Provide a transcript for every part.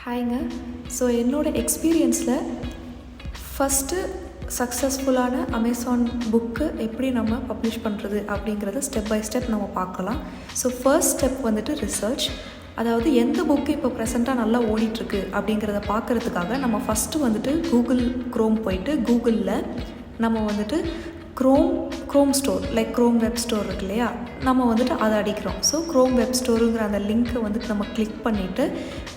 ஹாய்ங்க. So என்னோடய எக்ஸ்பீரியன்ஸில் first சக்ஸஸ்ஃபுல்லான Amazon book எப்படி நம்ம பப்ளிஷ் பண்ணுறது அப்படிங்கிறத ஸ்டெப் பை ஸ்டெப் நம்ம பார்க்கலாம். ஸோ ஃபர்ஸ்ட் ஸ்டெப் வந்துட்டு ரிசர்ச். அதாவது எந்த புக்கு இப்போ ப்ரெசண்ட்டாக நல்லா ஓடிட்டுருக்கு அப்படிங்கிறத பார்க்குறதுக்காக நம்ம ஃபஸ்ட்டு வந்துட்டு கூகுள் க்ரோம் போயிட்டு கூகுளில் நம்ம வந்துட்டு Chrome store like Chrome web store இருக்கு இல்லையா, நம்ம வந்துட்டு அதை அடிக்கிறோம். ஸோ க்ரோம் வெப் ஸ்டோருங்கிற அந்த லிங்க்கை வந்துட்டு நம்ம கிளிக் பண்ணிவிட்டு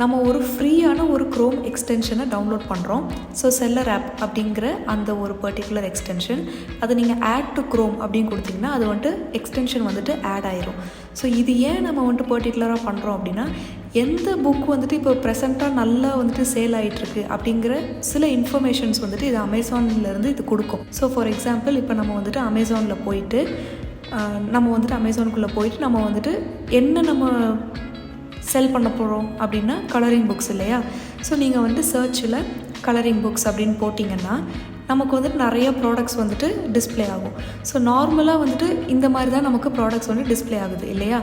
நம்ம ஒரு ஃப்ரீயான ஒரு க்ரோம் எக்ஸ்டென்ஷனை டவுன்லோட் பண்ணுறோம். ஸோ செல்லர் ஆப் அப்படிங்கிற அந்த ஒரு பர்டிகுலர் எக்ஸ்டென்ஷன் அதை நீங்கள் ஆட் டு க்ரோம் அப்படின்னு கொடுத்தீங்கன்னா அது வந்துட்டு எக்ஸ்டென்ஷன் வந்துட்டு ஆட் ஆயிரும். ஸோ இது ஏன் நம்ம வந்துட்டு பர்டிகுலராக பண்ணுறோம் அப்படின்னா, எந்த புக் வந்துட்டு இப்போ ப்ரெசண்ட்டாக நல்லா வந்துட்டு சேல் ஆகிட்டுருக்கு அப்படிங்கிற சில இன்ஃபர்மேஷன்ஸ் வந்துட்டு இது அமேசான்லேருந்து இது கொடுக்கும். ஸோ ஃபார் எக்ஸாம்பிள் இப்போ நம்ம வந்துட்டு அமேசானில் போயிட்டு அமேசானுக்குள்ளே போயிட்டு நம்ம வந்துட்டு என்ன நம்ம செல் பண்ண போகிறோம் அப்படின்னா கலரிங் புக்ஸ் இல்லையா. ஸோ நீங்கள் வந்துட்டு சர்ச்சில் கலரிங் புக்ஸ் அப்படின்னு போட்டிங்கன்னா நமக்கு வந்துட்டு நிறைய ப்ராடக்ட்ஸ் வந்துட்டு டிஸ்பிளே ஆகும். ஸோ நார்மலாக வந்துட்டு இந்த மாதிரி தான் நமக்கு ப்ராடக்ட்ஸ் வந்து டிஸ்பிளே ஆகுது இல்லையா.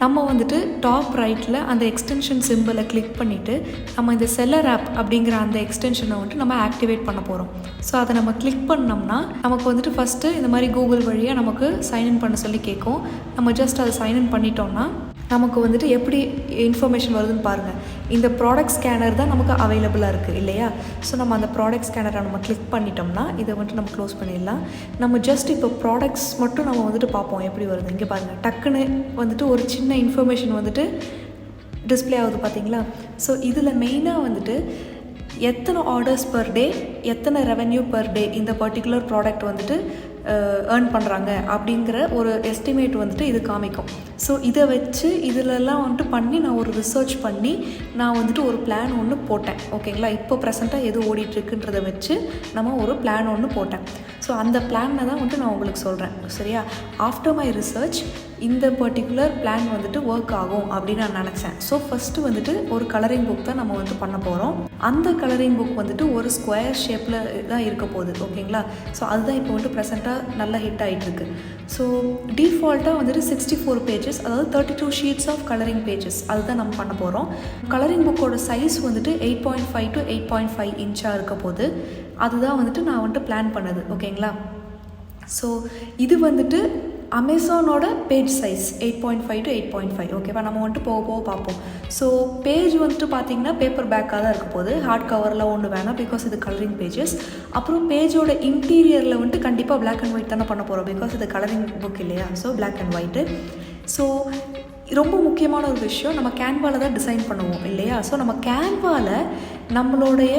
நம்ம வந்துட்டு டாப் ரைட்டில் அந்த எக்ஸ்டென்ஷன் சிம்பிளை கிளிக் பண்ணிவிட்டு நம்ம இந்த செல்லர் ஆப் அப்படிங்கிற அந்த எக்ஸ்டென்ஷனை வந்துட்டு நம்ம ஆக்டிவேட் பண்ண போகிறோம். ஸோ அதை நம்ம கிளிக் பண்ணோம்னா நமக்கு வந்துட்டு ஃபஸ்ட்டு இந்த மாதிரி கூகுள் வழியாக நமக்கு சைன்இன் பண்ண சொல்லி கேட்கும். நம்ம ஜஸ்ட் அதை சைன்இன் பண்ணிட்டோம்னா நமக்கு வந்துட்டு எப்படி இன்ஃபர்மேஷன் வருதுன்னு பாருங்கள். இந்த ப்ராடக்ட் ஸ்கேனர் தான் நமக்கு அவைலபிளாக இருக்குது இல்லையா. ஸோ நம்ம அந்த ப்ராடக்ட் ஸ்கேனரை நம்ம கிளிக் பண்ணிட்டோம்னா இதை வந்துட்டு நம்ம க்ளோஸ் பண்ணிடலாம். நம்ம ஜஸ்ட் இப்போ ப்ராடக்ட்ஸ் மட்டும் நம்ம வந்துட்டு பார்ப்போம் எப்படி வருது. இங்கே பாருங்கள், டக்குன்னு வந்துட்டு ஒரு சின்ன இன்ஃபர்மேஷன் வந்துட்டு டிஸ்பிளே ஆகுது பார்த்தீங்களா. ஸோ இதில் மெயினாக வந்துட்டு எத்தனை ஆர்டர்ஸ் பர் டே, எத்தனை ரெவென்யூ பர் டே இந்த பர்டிகுலர் ப்ராடக்ட் வந்துட்டு ஏர்ன் பண்ணுறாங்க அப்படிங்கிற ஒரு எஸ்டிமேட் வந்துட்டு இது காமிக்கும். ஸோ இதை வச்சு இதிலெல்லாம் வந்துட்டு பண்ணி நான் ஒரு ரிசர்ச் பண்ணி நான் வந்துட்டு ஒரு பிளான் ஒன்று போட்டேன். ஓகேங்களா. இப்போ ப்ரெசண்ட்டாக எது ஓடிட்டுருக்குன்றதை வச்சு நம்ம ஒரு பிளான் ஒன்று போட்டேன். ஸோ அந்த பிளானை தான் வந்துட்டு நான் உங்களுக்கு சொல்கிறேன் சரியா. ஆஃப்டர் மை ரிசர்ச் இந்த பர்டிகுலர் பிளான் வந்துட்டு ஒர்க் ஆகும் அப்படின்னு நான் நினச்சேன். ஸோ ஃபஸ்ட்டு வந்துட்டு ஒரு கலரிங் புக் தான் நம்ம வந்துட்டு பண்ண போகிறோம். அந்த கலரிங் புக் வந்துட்டு ஒரு ஸ்கொயர் ஷேப்பில் தான் இருக்க போகுது. ஓகேங்களா. ஸோ அதுதான் இப்போ வந்துட்டு ப்ரெசண்ட்டாக நல்லா ஹிட் ஆகிட்டுருக்கு. ஸோ டிஃபால்ட்டாக வந்துட்டு 64 பேஜஸ், அதாவது 32 ஷீட்ஸ் ஆஃப் கலரிங் பேஜஸ் அதுதான் நம்ம பண்ண போகிறோம். கலரிங் புக்கோட சைஸ் வந்துட்டு 8.5 to 8.5 இன்ச்சாக இருக்க போது. அதுதான் வந்துட்டு நான் வந்துட்டு பிளான் பண்ணது. ஓகேங்களா. ஸோ இது வந்துட்டு அமேசானோட பேஜ் சைஸ் 8.5 to 8.5. ஓகேவா. நம்ம வந்துட்டு போக போக பார்ப்போம். ஸோ பேஜ் வந்துட்டு பார்த்திங்கன்னா பேப்பர் பேக்காக தான் இருக்க போகுது. ஹார்ட் கவரில் ஒன்று வேணாம், பிகாஸ் இது கலரிங் பேஜஸ். அப்புறம் பேஜோட இன்டீரியரில் வந்துட்டு கண்டிப்பாக பிளாக் அண்ட் ஒயிட் தானே பண்ண போகிறோம், பிகாஸ் இது கலரிங் புக் இல்லையா. So black and white. So ரொம்ப முக்கியமான ஒரு விஷயம், நம்ம கேன்வாவில் தான் டிசைன் பண்ணுவோம் இல்லையா. ஸோ நம்ம கேன்வாவில் நம்மளுடைய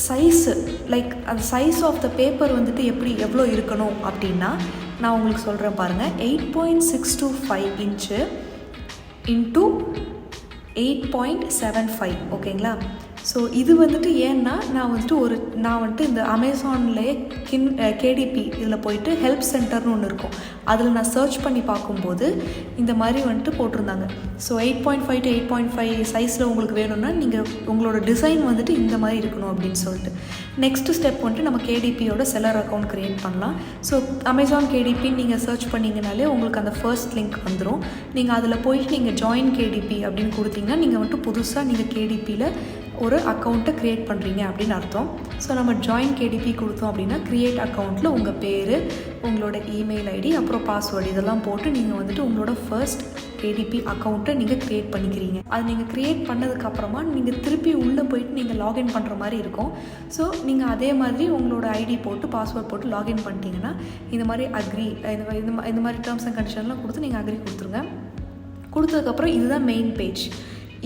சைஸு லைக் அந்த சைஸ் ஆஃப் த பேப்பர் வந்துட்டு எவ்வளோ இருக்கணும் அப்படின்னா நான் உங்களுக்கு சொல்கிறேன் பாருங்கள். 8.625 இன்ச்சு இன்ட்டு 8.75. ஓகேங்களா. ஸோ இது வந்துட்டு ஏன்னா நான் வந்துட்டு இந்த அமேசான்லேயே கேடிபி இதில் போயிட்டு ஹெல்ப் சென்டர்னு ஒன்று இருக்கும், அதில் நான் சர்ச் பண்ணி பார்க்கும்போது இந்த மாதிரி வந்துட்டு போட்டிருந்தாங்க. ஸோ 8.5 to 8.5 சைஸில் உங்களுக்கு வேணும்னா நீங்கள் உங்களோட டிசைன் வந்துட்டு இந்த மாதிரி இருக்கணும் அப்படின்னு சொல்லிட்டு. நெக்ஸ்ட் ஸ்டெப் வந்துட்டு நம்ம கேடிபியோட செல்லர் அக்கௌண்ட் க்ரியேட் பண்ணலாம். ஸோ அமேசான் கேடிபின்னு நீங்கள் சர்ச் பண்ணிங்கனாலே உங்களுக்கு அந்த ஃபர்ஸ்ட் லிங்க் வந்துடும். நீங்கள் அதில் போயிட்டு நீங்கள் ஜாயின் கேடிபி அப்படின்னு கொடுத்தீங்கன்னா நீங்கள் வந்துட்டு புதுசாக நீங்கள் கேடிபியில் ஒரு அக்கௌண்ட்டை க்ரியேட் பண்ணுறீங்க அப்படின்னு அர்த்தம். ஸோ நம்ம ஜாயின் கேடிபி கொடுத்தோம் அப்படின்னா க்ரியேட் அக்கௌண்ட்டில் உங்கள் பேர், உங்களோட இமெயில் ஐடி, அப்புறம் பாஸ்வேர்டு இதெல்லாம் போட்டு நீங்கள் வந்துட்டு உங்களோட ஃபர்ஸ்ட் கேடிபி அக்கௌண்ட்டை நீங்கள் க்ரியேட் பண்ணிக்கிறீங்க. அது நீங்கள் க்ரியேட் பண்ணதுக்கப்புறமா நீங்கள் திருப்பி உள்ளே போயிட்டு நீங்கள் லாகின் பண்ணுற மாதிரி இருக்கும். ஸோ நீங்கள் அதே மாதிரி உங்களோட ஐடி போட்டு பாஸ்வேர்ட் போட்டு லாகின் பண்ணிட்டீங்கன்னா இந்த மாதிரி அக்ரி இந்த மாதிரி டேர்ம்ஸ் அண்ட் கண்டிஷன்லாம் கொடுத்து நீங்கள் அக்ரி கொடுத்துருங்க. கொடுத்ததுக்கப்புறம் இதுதான் மெயின் பேஜ்.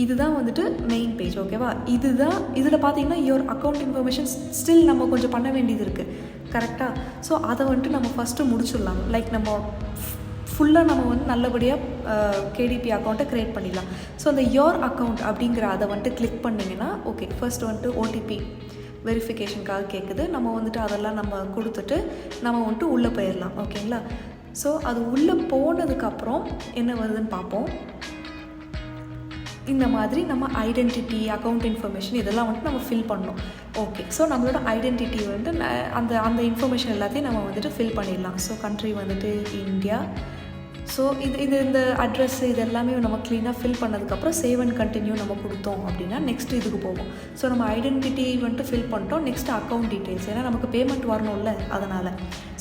இதுதான் வந்துட்டு மெயின் பேஜ். ஓகேவா. இதில் பார்த்தீங்கன்னா யுவர் அக்கௌண்ட் இன்ஃபர்மேஷன் ஸ்டில் நம்ம கொஞ்சம் பண்ண வேண்டியது இருக்குது கரெக்டாக. ஸோ அதை வந்துட்டு நம்ம ஃபஸ்ட்டு முடிச்சிடலாம். லைக் நம்ம ஃபுல்லாக நம்ம வந்து நல்லபடியாக கேடிபி அக்கௌண்ட்டை க்ரியேட் பண்ணிடலாம். ஸோ அந்த யோர் அக்கௌண்ட் அப்படிங்கிற அதை வந்துட்டு கிளிக் பண்ணிங்கன்னா ஓகே. ஃபர்ஸ்ட் வந்துட்டு ஓடிபி வெரிஃபிகேஷனுக்காக கேட்குது. நம்ம வந்துட்டு அதெல்லாம் நம்ம கொடுத்துட்டு நம்ம வந்துட்டு உள்ளே போயிடலாம். ஓகேங்களா. ஸோ அது உள்ளே போனதுக்கப்புறம் என்ன வருதுன்னு பார்ப்போம். இந்த மாதிரி நம்ம ஐடென்டிட்டி, அக்கௌண்ட் இன்ஃபர்மேஷன் இதெல்லாம் வந்துட்டு நம்ம ஃபில் பண்ணணும். ஓகே. ஸோ நம்மளோட ஐடென்டிட்டி வந்துட்டு அந்த இன்ஃபர்மேஷன் எல்லாத்தையும் நம்ம வந்துட்டு ஃபில் பண்ணிடலாம். ஸோ கண்ட்ரி வந்துட்டு இந்தியா. ஸோ இந்த அட்ரஸ் இது எல்லாமே நம்ம க்ளீனாக ஃபில் பண்ணதுக்கப்புறம் சேவ் அண்ட் கண்டினியூ நம்ம கொடுத்தோம் அப்படின்னா நெக்ஸ்ட் இதுக்கு போகும். ஸோ நம்ம ஐடென்டிட்டி வந்துட்டு ஃபில் பண்ணிட்டோம். நெக்ஸ்ட் அக்கௌண்ட் டீட்டெயில்ஸ், ஏன்னா நமக்கு பேமெண்ட் வரணும்ல, அதனால்.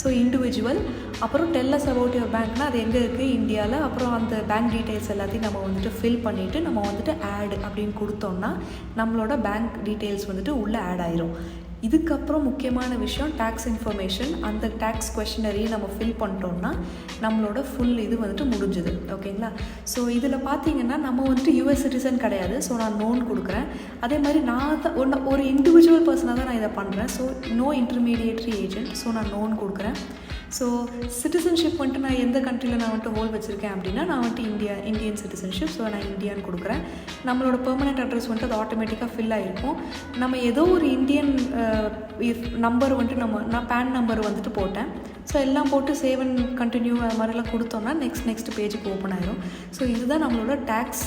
ஸோ இண்டிவிஜுவல், அப்புறம் டெல் அஸ் அபவுட் யுவர் பேங்க்னா அது எங்கே இருக்குது, இந்தியாவில். அப்புறம் அந்த பேங்க் டீட்டெயில்ஸ் எல்லாத்தையும் நம்ம வந்துட்டு ஃபில் பண்ணிவிட்டு நம்ம வந்துட்டு ஆட் அப்படின்னு கொடுத்தோம்னா நம்மளோட பேங்க் டீட்டெயில்ஸ் வந்துட்டு உள்ளே ஆட் ஆயிரும். இதுக்கப்புறம் முக்கியமான விஷயம் டேக்ஸ் இன்ஃபர்மேஷன். அந்த டேக்ஸ் கொஷினரியை நம்ம ஃபில் பண்ணிட்டோம்னா நம்மளோட ஃபுல் இது வந்துட்டு முடிஞ்சுது. ஓகேங்களா? ஸோ இதில் பார்த்தீங்கன்னா நம்ம வந்துட்டு யூஎஸ் சிட்டிசன் கிடையாது. ஸோ நான் நோன் கொடுக்குறேன். அதே மாதிரி நான் தான் ஒரு இண்டிவிஜுவல் பர்சனாக தான் நான் இதை பண்ணுறேன். So no intermediary agent. So நான் நோன் கொடுக்குறேன். ஸோ சிட்டிசன்ஷிப் வந்துட்டு நான் எந்த கண்ட்ரியில் நான் வந்துட்டு ஹோல்ட் வச்சுருக்கேன் அப்படின்னா நான் வந்துட்டு இந்தியன் சிட்டிசன்ஷிப். ஸோ நான் இந்தியான்னு கொடுக்குறேன். நம்மளோட பெர்மனெண்ட் அட்ரஸ் வந்துட்டு அது ஆட்டோமேட்டிக்காக ஃபில் ஆகிருக்கும். நம்ம ஏதோ ஒரு இந்தியன் நம்பர் வந்துட்டு நான் பேன் நம்பர் வந்துட்டு போட்டேன். ஸோ எல்லாம் போட்டு சேவ் அண்ட் கண்டினியூ அது மாதிரிலாம் கொடுத்தோம்னா நெக்ஸ்ட் பேஜுக்கு ஓப்பன் ஆயிரும். ஸோ இதுதான் நம்மளோட டேக்ஸ்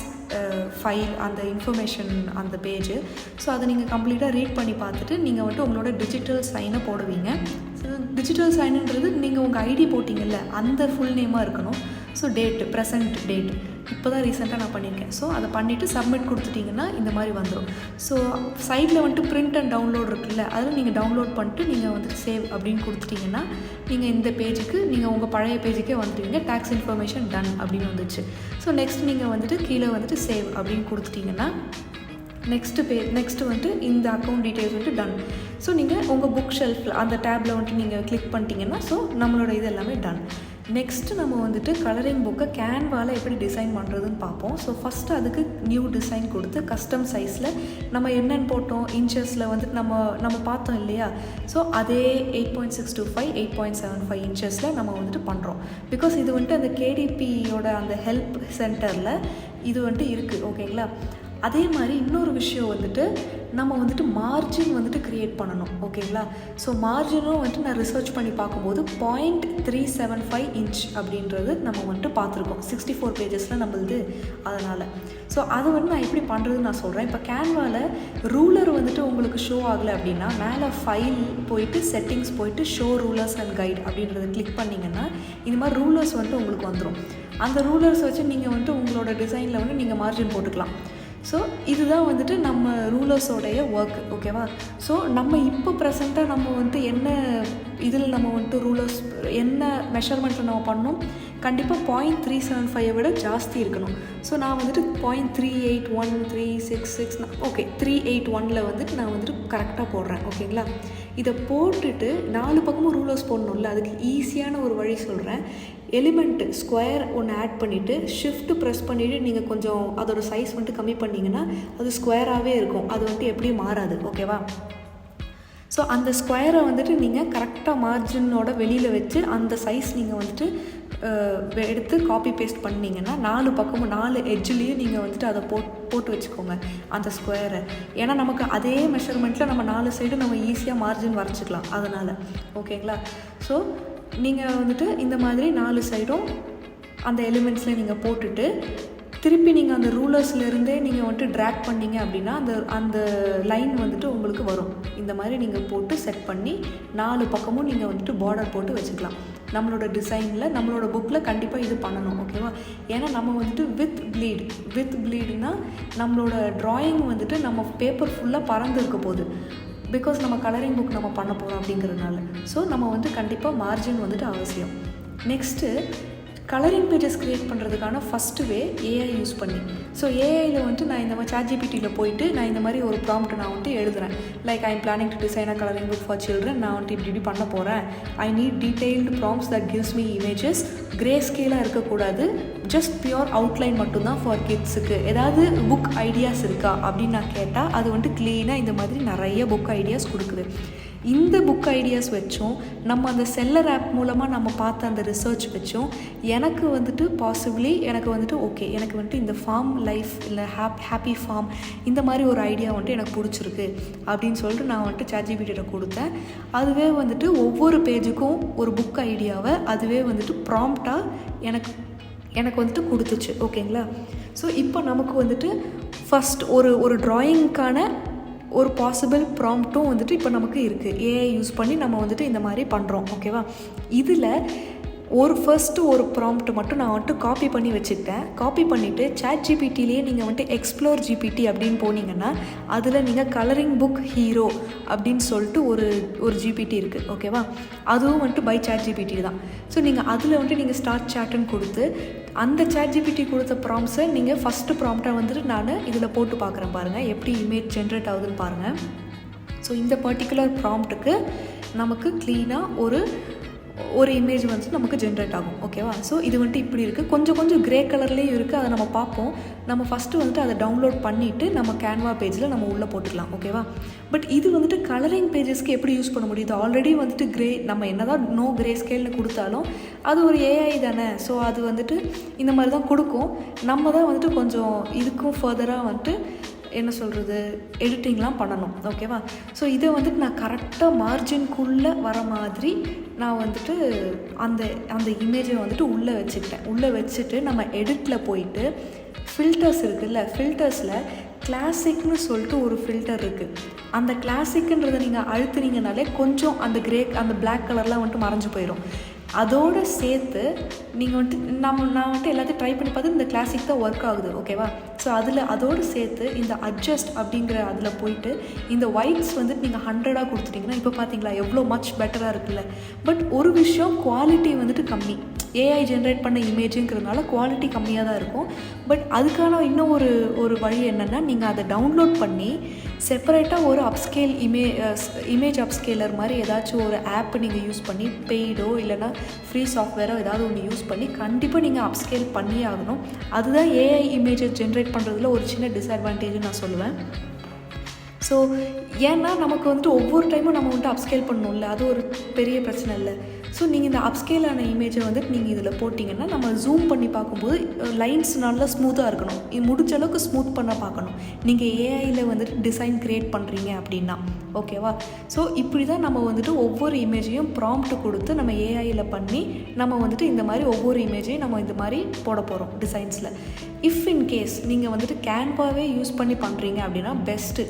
ஃபைல், அந்த இன்ஃபர்மேஷன், அந்த பேஜு. ஸோ அதை நீங்கள் கம்ப்ளீட்டாக ரீட் பண்ணி பார்த்துட்டு நீங்கள் வந்துட்டு உங்களோட டிஜிட்டல் சைனை போடுவீங்க. ஸோ டிஜிட்டல் சைனுன்றது நீங்கள் உங்கள் ஐடி போட்டிங்கல்ல அந்த ஃபுல் நேமாக இருக்கணும். ஸோ டேட்டு, ப்ரெசன்ட் டேட், இப்போ தான் ரீசெண்டாக நான் பண்ணியிருக்கேன். ஸோ அதை பண்ணிவிட்டு சப்மிட் கொடுத்துட்டிங்கன்னா இந்த மாதிரி வந்துடும். ஸோ சைடில் வந்துட்டு பிரிண்ட் அண்ட் டவுன்லோட் இருக்குல்ல, அதில் நீங்கள் டவுன்லோட் பண்ணிட்டு நீங்கள் வந்துட்டு சேவ் அப்படின்னு கொடுத்துட்டிங்கன்னா நீங்கள் இந்த பேஜுக்கு, நீங்கள் உங்கள் பழைய பேஜுக்கே வந்துடுவீங்க. டேக்ஸ் இன்ஃபர்மேஷன் டன் அப்படின்னு வந்துச்சு. ஸோ நெக்ஸ்ட் நீங்கள் வந்துட்டு கீழே வந்துட்டு சேவ் அப்படின்னு கொடுத்துட்டிங்கன்னா நெக்ஸ்ட்டு வந்துட்டு இந்த அக்கௌண்ட் டீட்டெயில்ஸ் வந்துட்டு டன். ஸோ நீங்கள் உங்கள் புக் ஷெல்ஃபில் அந்த டேப்பில் வந்துட்டு நீங்கள் கிளிக் பண்ணிட்டீங்கன்னா ஸோ நம்மளோட இது எல்லாமே டன். நெக்ஸ்ட்டு நம்ம வந்துட்டு கலரிங் புக்கை கேன்வாவில் எப்படி டிசைன் பண்ணுறதுன்னு பார்ப்போம். ஸோ ஃபஸ்ட்டு அதுக்கு நியூ டிசைன் கொடுத்து கஸ்டம் சைஸில் நம்ம என்னென்னு போட்டோம், இன்ச்சஸில் வந்துட்டு நம்ம பார்த்தோம் இல்லையா. ஸோ அதே 8.625 8.75 இன்ச்சஸில் நம்ம வந்துட்டு பண்ணுறோம். பிகாஸ் இது வந்துட்டு அந்த கேடிபியோட அந்த ஹெல்ப் சென்டரில் இது வந்துட்டு இருக்குது. ஓகேங்களா? அதே மாதிரி இன்னொரு விஷயம் வந்துட்டு நம்ம வந்துட்டு மார்ஜின் வந்துட்டு க்ரியேட் பண்ணணும். ஓகேங்களா? ஸோ மார்ஜினும் வந்துட்டு நான் ரிசர்ச் பண்ணி பார்க்கும்போது 0.375 இன்ச் அப்படின்றது நம்ம வந்துட்டு பார்த்துருக்கோம் 64 பேஜஸில் நம்மளுது. அதனால் ஸோ அது வந்து நான் எப்படி பண்ணுறதுன்னு நான் சொல்கிறேன். இப்போ கேன்வாவில் ரூலர் வந்துட்டு உங்களுக்கு ஷோ ஆகலை அப்படின்னா மேலே ஃபைல் போயிட்டு செட்டிங்ஸ் போயிட்டு ஷோ ரூலர்ஸ் அண்ட் கைட் அப்படின்றத கிளிக் பண்ணிங்கன்னா இந்த மாதிரி ரூலர்ஸ் வந்துட்டு உங்களுக்கு வந்துடும். அந்த ரூலர்ஸ் வச்சு நீங்கள் வந்துட்டு உங்களோட டிசைனில் வந்து நீங்கள் மார்ஜின் போட்டுக்கலாம். ஸோ இதுதான் வந்துட்டு நம்ம ரூலர்ஸோடைய ஒர்க். ஓகேவா? ஸோ நம்ம இப்போ ப்ரெசண்ட்டாக நம்ம வந்துட்டு என்ன இதில் நம்ம வந்துட்டு ரூலர்ஸ் என்ன மெஷர்மெண்ட்டில் நம்ம பண்ணோம், கண்டிப்பாக 0.375 விட ஜாஸ்தி இருக்கணும். ஸோ நான் வந்துட்டு 0.381 ஓகே 381 வந்துட்டு நான் வந்துட்டு கரெக்டாக போடுறேன். ஓகேங்களா? இதை போட்டுட்டு 4 பக்கமும் ரூலர்ஸ் போடணும்ல, அதுக்கு ஈஸியான ஒரு வழி சொல்கிறேன். எலிமெண்ட்டு ஸ்கொயர் ஒன்று ஆட் பண்ணிவிட்டு ஷிஃப்ட்டு ப்ரெஸ் பண்ணிவிட்டு நீங்கள் கொஞ்சம் அதோடய சைஸ் வந்துட்டு கம்மி பண்ணிங்கன்னா அது ஸ்கொயராகவே இருக்கும். அது வந்துட்டு எப்படியும் மாறாது. ஓகேவா? ஸோ அந்த ஸ்கொயரை வந்துட்டு நீங்கள் கரெக்டாக மார்ஜினோட வெளியில் வச்சு அந்த சைஸ் நீங்கள் வந்துட்டு எடுத்து காப்பி பேஸ்ட் பண்ணிங்கன்னா 4 பக்கமும் 4 எட்ஜ்லேயும் நீங்கள் வந்துட்டு அதை போட்டு வச்சுக்கோங்க அந்த ஸ்கொயரை. ஏன்னா நமக்கு அதே மெஷர்மெண்ட்டில் நம்ம 4 சைடு நம்ம ஈஸியாக மார்ஜின் வரைச்சிக்கலாம். அதனால் ஓகேங்களா? ஸோ நீங்கள் வந்துட்டு இந்த மாதிரி 4 சைடும் அந்த எலிமெண்ட்ஸில் நீங்கள் போட்டுட்டு திருப்பி நீங்கள் அந்த ரூலர்ஸ்லேருந்தே நீங்கள் வந்துட்டு ட்ராக் பண்ணிங்க அப்படின்னா அந்த லைன் வந்துட்டு உங்களுக்கு வரும். இந்த மாதிரி நீங்கள் போட்டு செட் பண்ணி 4 பக்கமும் நீங்கள் வந்துட்டு பார்டர் போட்டு வச்சுக்கலாம். நம்மளோட டிசைனில் நம்மளோட புக்கில் கண்டிப்பாக இது பண்ணணும். ஓகேவா? ஏன்னா நம்ம வந்துட்டு வித் ப்ளீடுனா நம்மளோட ட்ராயிங் வந்துட்டு நம்ம பேப்பர் ஃபுல்லாக பறந்து இருக்க போகுது. பிகாஸ் நம்ம கலரிங் புக் நம்ம பண்ண போகிறோம் அப்படிங்கிறதுனால. ஸோ நம்ம வந்து கண்டிப்பாக மார்ஜின் வந்துட்டு அவசியம். நெக்ஸ்ட்டு கலரிங் பேஜஸ் க்ரியேட் பண்ணுறதுக்கான ஃபஸ்ட்டு வே ஏஐ யூஸ் பண்ணி. ஸோ ஏஐயில் வந்துட்டு நான் இந்த மாதிரி ChatGPTயில் போயிட்டு நான் இந்த மாதிரி ஒரு ப்ராம்ப்ட் நான் வந்துட்டு எழுதுகிறேன். Like I am planning to design a colouring book for children. நான் வந்துட்டு இப்படி பண்ண போகிறேன். I need detailed prompts that gives me images. Grey ஸ்கேலாக இருக்கக்கூடாது, ஜஸ்ட் பியூர் அவுட்லைன் மட்டும்தான் ஃபார் கிட்ஸுக்கு. ஏதாவது புக் ஐடியாஸ் இருக்கா அப்படின்னு நான் கேட்டால் அது வந்துட்டு க்ளீனாக இந்த மாதிரி நிறைய புக் ஐடியாஸ் கொடுக்குது. இந்த புக் ஐடியாஸ் வச்சும் நம்ம அந்த செல்லர் ஆப் மூலமாக நம்ம பார்த்த அந்த ரிசர்ச் வச்சும் எனக்கு வந்துட்டு பாசிபிளி எனக்கு வந்துட்டு ஓகே எனக்கு வந்துட்டு இந்த ஃபார்ம் லைஃப் இல்லை ஹாப்பி ஃபார்ம் இந்த மாதிரி ஒரு ஐடியா வந்துட்டு எனக்கு பிடிச்சிருக்கு அப்படின்னு சொல்லிட்டு நான் வந்துட்டு ChatGPT கொடுத்தேன். அதுவே வந்துட்டு ஒவ்வொரு பேஜுக்கும் ஒரு புக் ஐடியாவை அதுவே வந்துட்டு ப்ராம்ப்டாக எனக்கு வந்துட்டு கொடுத்துச்சு. ஓகேங்களா? ஸோ இப்போ நமக்கு வந்துட்டு ஃபஸ்ட் ஒரு ட்ராயிங்க்கான ஒரு பாசிபிள் ப்ராம்ப்ட்டும் வந்துட்டு இப்போ நமக்கு இருக்குது. ஏஐ யூஸ் பண்ணி நம்ம வந்துட்டு இந்த மாதிரி பண்ணுறோம். ஓகேவா? இதில் ஃபர்ஸ்ட்டு ஒரு ப்ராம்ப்ட் மட்டும் நான் வந்துட்டு காப்பி பண்ணி வச்சுக்கிட்டேன். காப்பி பண்ணிவிட்டு ChatGPTலேயே நீங்கள் வந்துட்டு எக்ஸ்ப்ளோர் ஜிபிடி அப்படின்னு போனீங்கன்னா அதில் நீங்கள் கலரிங் புக் ஹீரோ அப்படின்னு சொல்லிட்டு ஒரு ஜிபிடி இருக்குது, ஓகேவா? அதுவும் வந்துட்டு பை ChatGPT தான். ஸோ நீங்கள் அதில் வந்துட்டு நீங்கள் ஸ்டார்ட் சேட்டுன்னு கொடுத்து அந்த ChatGPT கொடுத்த ப்ராம்ப்ட்ஸை நீங்கள் ஃபஸ்ட்டு ப்ராம்ப்டை வந்துட்டு நான் இதில் போட்டு பார்க்குறேன் பாருங்கள், எப்படி இமேஜ் ஜென்ரேட் ஆகுதுன்னு பாருங்கள். ஸோ இந்த பர்டிகுலர் ப்ராம்ப்ட்டுக்கு நமக்கு க்ளீனாக ஒரு இமேஜ் வந்து நமக்கு ஜென்ரேட் ஆகும், ஓகேவா? ஸோ இது வந்துட்டு இப்படி இருக்குது, கொஞ்சம் க்ரே கலர்லேயும் இருக்குது. அதை நம்ம பார்ப்போம். நம்ம ஃபஸ்ட்டு வந்துட்டு அதை டவுன்லோட் பண்ணிவிட்டு நம்ம கேன்வா பேஜில் நம்ம உள்ளே போட்டுக்கலாம், ஓகேவா? பட் இது வந்துட்டு கலரிங் பேஜஸ்க்கு எப்படி யூஸ் பண்ண முடியுது? ஆல்ரெடி வந்துட்டு க்ரே, நம்ம என்ன தான் நோ க்ரே ஸ்கேல்னு கொடுத்தாலும் அது ஒரு ஏஐ தானே. ஸோ அது வந்துட்டு இந்த மாதிரி தான் கொடுக்கும். நம்ம தான் வந்துட்டு கொஞ்சம் இதுக்கும் ஃபர்தராக வந்துட்டு என்ன சொல்கிறது, எடிட்டிங்லாம் பண்ணணும், ஓகேவா? ஸோ இதை வந்துட்டு நான் கரெக்டாக மார்ஜின்குள்ளே வர மாதிரி நான் வந்துட்டு அந்த இமேஜை வந்துட்டு உள்ளே வச்சுட்டு நம்ம எடிட்டில் போயிட்டு ஃபில்டர்ஸ் இருக்குல்ல, ஃபில்டர்ஸில் கிளாசிக்னு சொல்லிட்டு ஒரு ஃபில்டர் இருக்குது. அந்த கிளாசிக்குன்றதை நீங்கள் அழுத்துனீங்கனாலே கொஞ்சம் அந்த பிளாக் கலர்லாம் வந்துட்டு மறைஞ்சு போயிடும். அதோடு சேர்த்து நீங்கள் வந்துட்டு நான் வந்துட்டு எல்லாத்தையும் ட்ரை பண்ணி பார்த்து இந்த கிளாசிக் தான் ஒர்க் ஆகுது, ஓகேவா? ஸோ அதோடு சேர்த்து இந்த அட்ஜஸ்ட் அப்படிங்கிற அதில் போயிட்டு இந்த ஒயிட்ஸ் வந்துட்டு நீங்கள் 100 கொடுத்துட்டிங்கன்னா இப்போ பார்த்தீங்களா எவ்வளோ மச் பெட்டராக இருக்குல்ல. பட் ஒரு விஷயம், குவாலிட்டி வந்துட்டு கம்மி. ஏஐ ஜென்ரேட் பண்ண இமேஜுங்கிறதுனால குவாலிட்டி கம்மியாக தான் இருக்கும். பட் அதுக்கான இன்னும் ஒரு வழி என்னென்னா, நீங்கள் அதை டவுன்லோட் பண்ணி செப்பரேட்டாக ஒரு இமேஜ் அப்ஸ்கேலர் மாதிரி ஏதாச்சும் ஒரு ஆப் நீங்கள் யூஸ் பண்ணி பெய்டோ இல்லைனா ஃப்ரீ சாஃப்ட்வேரோ ஏதாவது ஒன்று யூஸ் பண்ணி கண்டிப்பாக நீங்கள் அப்ஸ்கேல் பண்ணியே ஆகணும். அதுதான் ஏஐ இமேஜை ஜென்ரேட் பண்ணுறதுல ஒரு சின்ன டிஸ்அட்வான்டேஜ் நான் சொல்லுவேன். ஸோ ஏன்னா நமக்கு வந்துட்டு ஒவ்வொரு டைமும் நம்ம வந்துட்டு அப்ஸ்கேல் பண்ணணும்ல, அது ஒரு பெரிய பிரச்சனை இல்லை. ஸோ நீங்கள் இந்த அப்ஸ்கேலான இமேஜை வந்துட்டு நீங்கள் இதில் போட்டிங்கன்னா நம்ம ஜூம் பண்ணி பார்க்கும்போது லைன்ஸ் நல்லா ஸ்மூத்தாக இருக்கணும். இது முடிஞ்ச அளவுக்கு ஸ்மூத் பண்ண பார்க்கணும் நீங்கள் ஏஐயில் வந்துட்டு டிசைன் க்ரியேட் பண்ணுறீங்க அப்படின்னா, ஓகேவா? ஸோ இப்படி தான் நம்ம வந்துட்டு ஒவ்வொரு இமேஜையும் ப்ராம்ப்ட் கொடுத்து நம்ம ஏஐயில் பண்ணி நம்ம வந்துட்டு இந்த மாதிரி ஒவ்வொரு இமேஜையும் நம்ம இந்த மாதிரி போட போகிறோம் டிசைன்ஸில். இஃப் இன் கேஸ் நீங்கள் வந்துட்டு கேன்வாவே யூஸ் பண்ணி பண்ணுறீங்க அப்படின்னா பெஸ்ட்டு.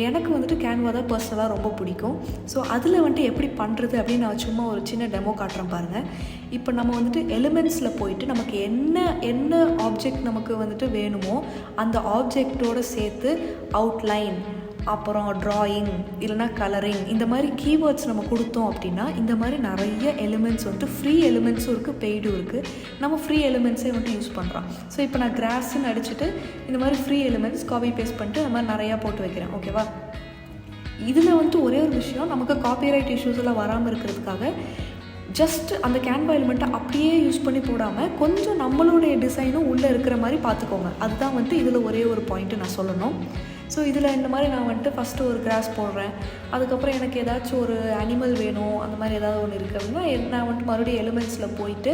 எனக்கு வந்துட்டு கேன்வா தான் பர்சனலாக ரொம்ப பிடிக்கும். ஸோ அதில் வந்துட்டு எப்படி பண்ணுறது அப்படின்னு நான் சும்மா ஒரு சின்ன டெமோ காட்டுறேன் பாருங்கள். இப்போ நம்ம வந்துட்டு எலிமெண்ட்ஸில் போயிட்டு நமக்கு என்ன ஆப்ஜெக்ட் நமக்கு வந்துட்டு வேணுமோ அந்த ஆப்ஜெக்டோடு சேர்த்து அவுட்லைன், அப்புறம் ட்ராயிங் இல்லைனா கலரிங், இந்த மாதிரி கீவேர்ட்ஸ் நம்ம கொடுத்தோம் அப்படின்னா இந்த மாதிரி நிறைய எலிமெண்ட்ஸ் வந்துட்டு ஃப்ரீ எலிமெண்ட்ஸும் இருக்குது, பெய்டும் இருக்குது. நம்ம ஃப்ரீ எலிமெண்ட்ஸே வந்துட்டு யூஸ் பண்ணுறோம். ஸோ இப்போ நான் கிராஸ்ன்னு அடிச்சுட்டு இந்த மாதிரி ஃப்ரீ எலிமெண்ட்ஸ் காப்பி பேஸ்ட் பண்ணிட்டு அந்த மாதிரி நிறையா போட்டு வைக்கிறேன், ஓகேவா? இதில் வந்துட்டு ஒரே ஒரு விஷயம், நமக்கு காப்பிரைட் இஷ்யூஸ் எல்லாம் வராமல் இருக்கிறதுக்காக ஜஸ்ட் அந்த கேன்வா எலிமெண்ட்டை அப்படியே யூஸ் பண்ணி போடாமல் கொஞ்சம் நம்மளுடைய டிசைனும் உள்ளே இருக்கிற மாதிரி பார்த்துக்கோங்க. அதுதான் வந்துட்டு இதில் ஒரே ஒரு பாயிண்ட்டு நான் சொல்லணும். ஸோ இதில் இந்த மாதிரி நான் வந்துட்டு ஃபஸ்ட்டு ஒரு கிராஸ் போடுறேன். அதுக்கப்புறம் எனக்கு ஏதாச்சும் ஒரு அனிமல் வேணும், அந்த மாதிரி ஏதாவது ஒன்று இருக்குது அப்படின்னா நான் வந்துட்டு மறுபடியும் எலிமெண்ட்ஸில் போயிட்டு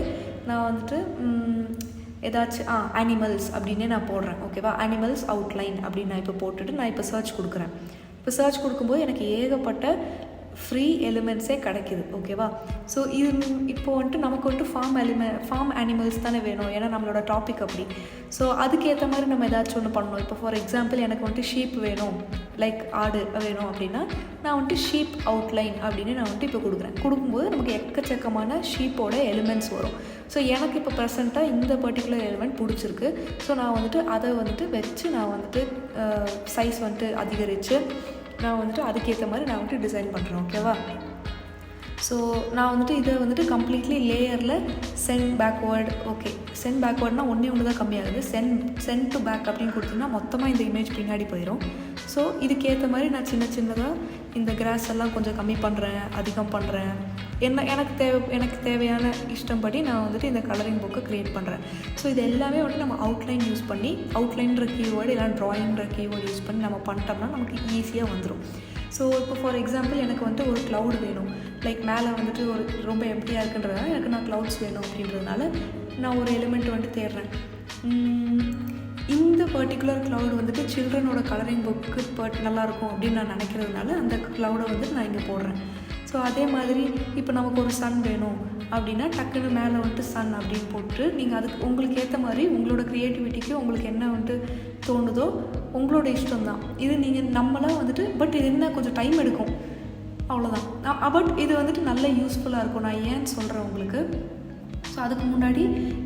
நான் வந்துட்டு ஏதாச்சும் அனிமல்ஸ் அப்படின்னே நான் போடுறேன், ஓகேவா? அனிமல்ஸ் அவுட்லைன் அப்படின்னு நான் இப்போ போட்டுட்டு நான் இப்போ சர்ச் கொடுக்குறேன். இப்போ சர்ச் கொடுக்கும்போது எனக்கு ஏகப்பட்ட ஃப்ரீ எலிமெண்ட்ஸே கிடைக்கிது, ஓகேவா? ஸோ இது இப்போ வந்துட்டு நமக்கு வந்துட்டு ஃபார்ம் அனிமல்ஸ் தானே வேணும், ஏன்னா நம்மளோட டாபிக் அப்படி. ஸோ அதுக்கேற்ற மாதிரி நம்ம ஏதாச்சும் ஒன்று பண்ணணும். இப்போ ஃபார் எக்ஸாம்பிள் எனக்கு வந்துட்டு ஷீப் வேணும், லைக் ஆடு வேணும் அப்படின்னா நான் வந்துட்டு ஷீப் அவுட்லைன் அப்படின்னு நான் வந்துட்டு இப்போ கொடுக்கும்போது நமக்கு எக்கச்சக்கமான ஷீப்போட எலிமெண்ட்ஸ் வரும். ஸோ எனக்கு இப்போ ப்ரெசண்ட்டாக இந்த பர்டிகுலர் எலிமெண்ட் பிடிச்சிருக்கு. ஸோ நான் வந்துட்டு அதை வந்துட்டு வச்சு நான் வந்துட்டு சைஸ் வந்துட்டு அதிகரித்து நான் வந்துட்டு அதுக்கேற்ற மாதிரி நான் வந்துட்டு டிசைன் பண்ணுறேன், ஓகேவா? ஸோ நான் வந்துட்டு இதை வந்துட்டு கம்ப்ளீட்லி லேயரில் சென்ட் பேக்வேர்டு, ஓகே சென்ட் பேக்வேர்ட்னா ஒன்று தான் கம்மியாகுது. சென்ட் டு பேக் அப்படின்னு கொடுத்தீங்கன்னா மொத்தமாக இந்த இமேஜ் பின்னாடி போயிடும். ஸோ இதுக்கேற்ற மாதிரி நான் சின்னதாக இந்த கிராஸ் எல்லாம் கொஞ்சம் கம்மி பண்ணுறேன், அதிகம் பண்ணுறேன். எனக்கு தேவையான இஷ்டம்படி நான் வந்துட்டு இந்த கலரிங் புக்கை க்ரியேட் பண்ணுறேன். ஸோ இது எல்லாமே வந்துட்டு நம்ம அவுட்லைன் யூஸ் பண்ணி, அவுட்லைன்ற கீவேர்டு இல்லை ட்ராயிங்கிற கீவேர்டு யூஸ் பண்ணி நம்ம பண்ணிட்டோம்னா நமக்கு ஈஸியாக வந்துடும். ஸோ இப்போ ஃபார் எக்ஸாம்பிள் எனக்கு வந்துட்டு ஒரு க்ளவுட் வேணும், லைக் மேலே வந்துட்டு ஒரு ரொம்ப எம்டியாக இருக்குன்றதுனால எனக்கு நான் க்ளவுட்ஸ் வேணும் அப்படின்றதுனால நான் ஒரு எலிமெண்ட் வந்துட்டு தேடுறேன். இந்த பர்டிகுலர் க்ளவுட் வந்துட்டு சில்ட்ரனோட கலரிங் புக்கு நல்லாயிருக்கும் அப்படின்னு நான் நினைக்கிறதுனால அந்த க்ளவுடை வந்துட்டு நான் இங்கே போடுறேன். ஸோ அதே மாதிரி இப்போ நமக்கு ஒரு சன் வேணும் அப்படின்னா டக்குன்னு மேலே வந்துட்டு சன் அப்படின்னு போட்டு நீங்கள் அதுக்கு உங்களுக்கு ஏற்ற மாதிரி உங்களோட க்ரியேட்டிவிட்டிக்கு உங்களுக்கு என்ன வந்துட்டு தோணுதோ உங்களோட இஷ்டம் தான் இது. நீங்கள் நம்மளாம் வந்துட்டு பட் இது என்ன கொஞ்சம் டைம் எடுக்கும், அவ்வளோதான். பட் இது வந்துட்டு நல்ல யூஸ்ஃபுல்லாக இருக்கும். நான் ஏன்னு சொல்கிறேன் உங்களுக்கு, ஸோ அதுக்கு முன்னாடி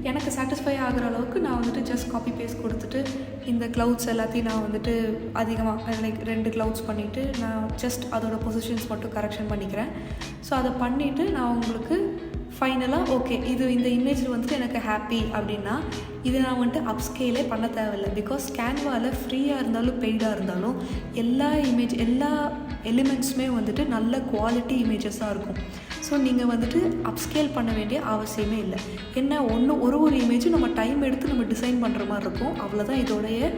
எனக்கு சாட்டிஸ்ஃபை ஆகிற அளவுக்கு நான் வந்துட்டு ஜஸ்ட் காப்பி பேஸ்ட் கொடுத்துட்டு இந்த க்ளவுட்ஸ் எல்லாத்தையும் நான் வந்துட்டு அதிகமாக லைக் 2 க்ளவுட்ஸ் பண்ணிவிட்டு நான் ஜஸ்ட் அதோட பொசிஷன்ஸ் மட்டும் கரெக்ஷன் பண்ணிக்கிறேன். ஸோ அதை பண்ணிவிட்டு நான் உங்களுக்கு ஃபைனலாக ஓகே இந்த இமேஜில் வந்துட்டு எனக்கு ஹாப்பி அப்படின்னா இதை நான் வந்துட்டு அப்ஸ்கேலே பண்ண தேவையில்லை. பிகாஸ் கேன்வாவில் ஃப்ரீயாக இருந்தாலும் பெய்டாக இருந்தாலும் எல்லா எலிமெண்ட்ஸுமே வந்துட்டு நல்ல குவாலிட்டி இமேஜஸாக இருக்கும். ஸோ நீங்கள் வந்துட்டு அப்ஸ்கேல் பண்ண வேண்டிய அவசியமே இல்லை. என்ன ஒரு இமேஜும் நம்ம டைம் எடுத்து நம்ம டிசைன் பண்ணுற மாதிரி இருக்கும். அவ்வளோதான் இதோடைய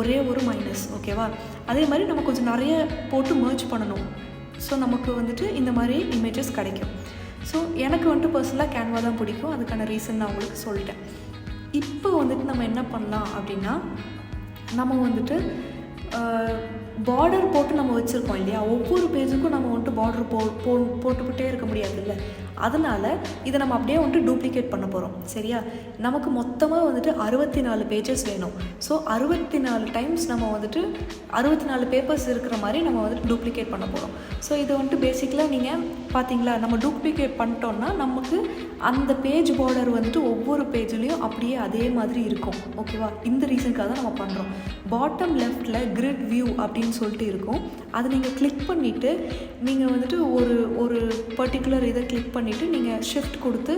ஒரே ஒரு மைனஸ். ஓகேவா? அதே மாதிரி நம்ம கொஞ்சம் நிறைய போட்டு மர்ஜ் பண்ணணும். ஸோ நமக்கு வந்துட்டு இந்த மாதிரி இமேஜஸ் கிடைக்கும். ஸோ எனக்கு வந்துட்டு பர்சனலாக கேன்வா தான் பிடிக்கும். அதுக்கான ரீசன் நான் உங்களுக்கு சொல்லிட்டேன். இப்போ வந்துட்டு நம்ம என்ன பண்ணலாம் அப்படின்னா, நம்ம வந்துட்டு பார்டர் போட்டு நம்ம வச்சுருக்கோம் இல்லையா, ஒவ்வொரு பேஜுக்கும் நம்ம வந்துட்டு பார்டர் போட்டுக்கிட்டே இருக்க முடியாது இல்லை. அதனால் இதை நம்ம அப்படியே வந்துட்டு டூப்ளிகேட் பண்ண போகிறோம். சரியா? நமக்கு மொத்தமாக வந்துட்டு 64 பேஜஸ் வேணும். ஸோ 64 டைம்ஸ் நம்ம வந்துட்டு 64 பேப்பர்ஸ் இருக்கிற மாதிரி நம்ம வந்துட்டு டூப்ளிகேட் பண்ண போகிறோம். ஸோ இது வந்துட்டு பேசிக்கலாக நீங்கள் பார்த்தீங்களா, நம்ம டூப்ளிகேட் பண்ணிட்டோன்னா நமக்கு அந்த பேஜ் பார்டர் வந்துட்டு ஒவ்வொரு பேஜ்லேயும் அப்படியே அதே மாதிரி இருக்கும். ஓகேவா? இந்த ரீசனுக்காக தான் நம்ம பண்ணுறோம். பாட்டம் லெஃப்டில் கிரிட் வியூ அப்படின்னு சொல்லிட்டு இருக்கும். அதை நீங்கள் கிளிக் பண்ணிவிட்டு நீங்கள் வந்துட்டு ஒரு பர்டிகுலர் இதை கிளிக் பண்ணிவிட்டு நீங்கள் ஷிஃப்ட் கொடுத்து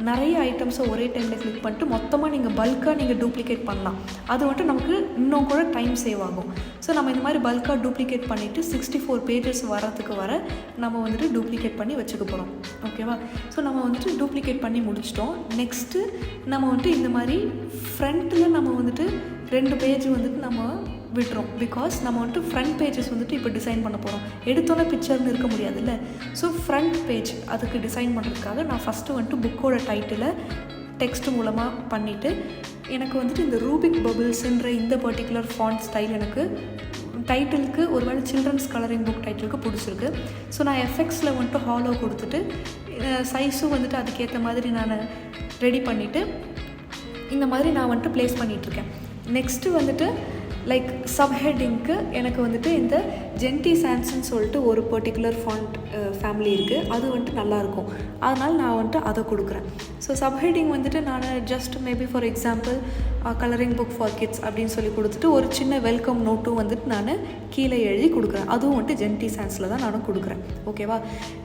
நிறைய ஐட்டம்ஸை ஒரே டைமில் கிளிக் பண்ணிட்டு மொத்தமாக நீங்கள் பல்காக நீங்கள் டூப்ளிகேட் பண்ணலாம். அது வந்துட்டு நமக்கு இன்னும் கூட டைம் சேவ் ஆகும். ஸோ நம்ம இந்த மாதிரி பல்காக டூப்ளிகேட் பண்ணிவிட்டு 64 பேஜஸ் வரத்துக்கு வர நம்ம வந்துட்டு டூப்ளிகேட் பண்ணி வச்சுக்க போகிறோம். ஓகேவா? ஸோ நம்ம வந்துட்டு டூப்ளிகேட் பண்ணி முடிச்சிட்டோம். நெக்ஸ்ட்டு நம்ம வந்துட்டு இந்த மாதிரி ஃப்ரண்ட்டில் நம்ம வந்துட்டு 2 பேஜ் வந்துட்டு நம்ம விட்டுறோம். பிகாஸ் நம்ம வந்துட்டு ஃப்ரண்ட் பேஜஸ் வந்துட்டு இப்போ டிசைன் பண்ண போகிறோம். எடுத்தோன்னே பிக்சர்னு இருக்க முடியாதுல்ல. ஸோ ஃப்ரண்ட் பேஜ் அதுக்கு டிசைன் பண்ணுறதுக்காக நான் ஃபஸ்ட்டு வந்துட்டு புக்கோட டைட்டிலை டெக்ஸ்ட் மூலமாக பண்ணிவிட்டு எனக்கு வந்துட்டு இந்த ரூபிக் பபிள்ஸுன்ற இந்த பர்டிகுலர் ஃபாண்ட் ஸ்டைல் எனக்கு டைட்டிலுக்கு ஒருவேளை சில்ட்ரன்ஸ் கலரிங் புக் டைட்டிலுக்கு பிடிச்சிருக்கு. ஸோ நான் எஃபெக்ட்ஸில் வந்துட்டு ஹாலோ கொடுத்துட்டு சைஸும் வந்துட்டு அதுக்கேற்ற மாதிரி நான் ரெடி பண்ணிவிட்டு இந்த மாதிரி நான் வந்துட்டு ப்ளேஸ் பண்ணிகிட்ருக்கேன். நெக்ஸ்ட்டு வந்துட்டு லைக் சப்ஹெட்டிங்க்கு எனக்கு வந்துட்டு இந்த ஜென்டி சான்ஸ்ன்னு சொல்லிட்டு ஒரு பர்டிகுலர் ஃபாண்ட் ஃபேமிலி இருக்குது. அது வந்துட்டு நல்லாயிருக்கும். அதனால் நான் வந்துட்டு அதை கொடுக்குறேன். ஸோ சப்ஹெட்டிங் வந்துட்டு நான் just maybe for example colouring book for kids அப்படின்னு சொல்லி கொடுத்துட்டு ஒரு சின்ன வெல்கம் நோட்டும் வந்துட்டு நான் கீழே எழுதி கொடுக்குறேன். அதுவும் வந்துட்டு ஜென்டி சான்ஸில் தான் நானும் கொடுக்குறேன். ஓகேவா?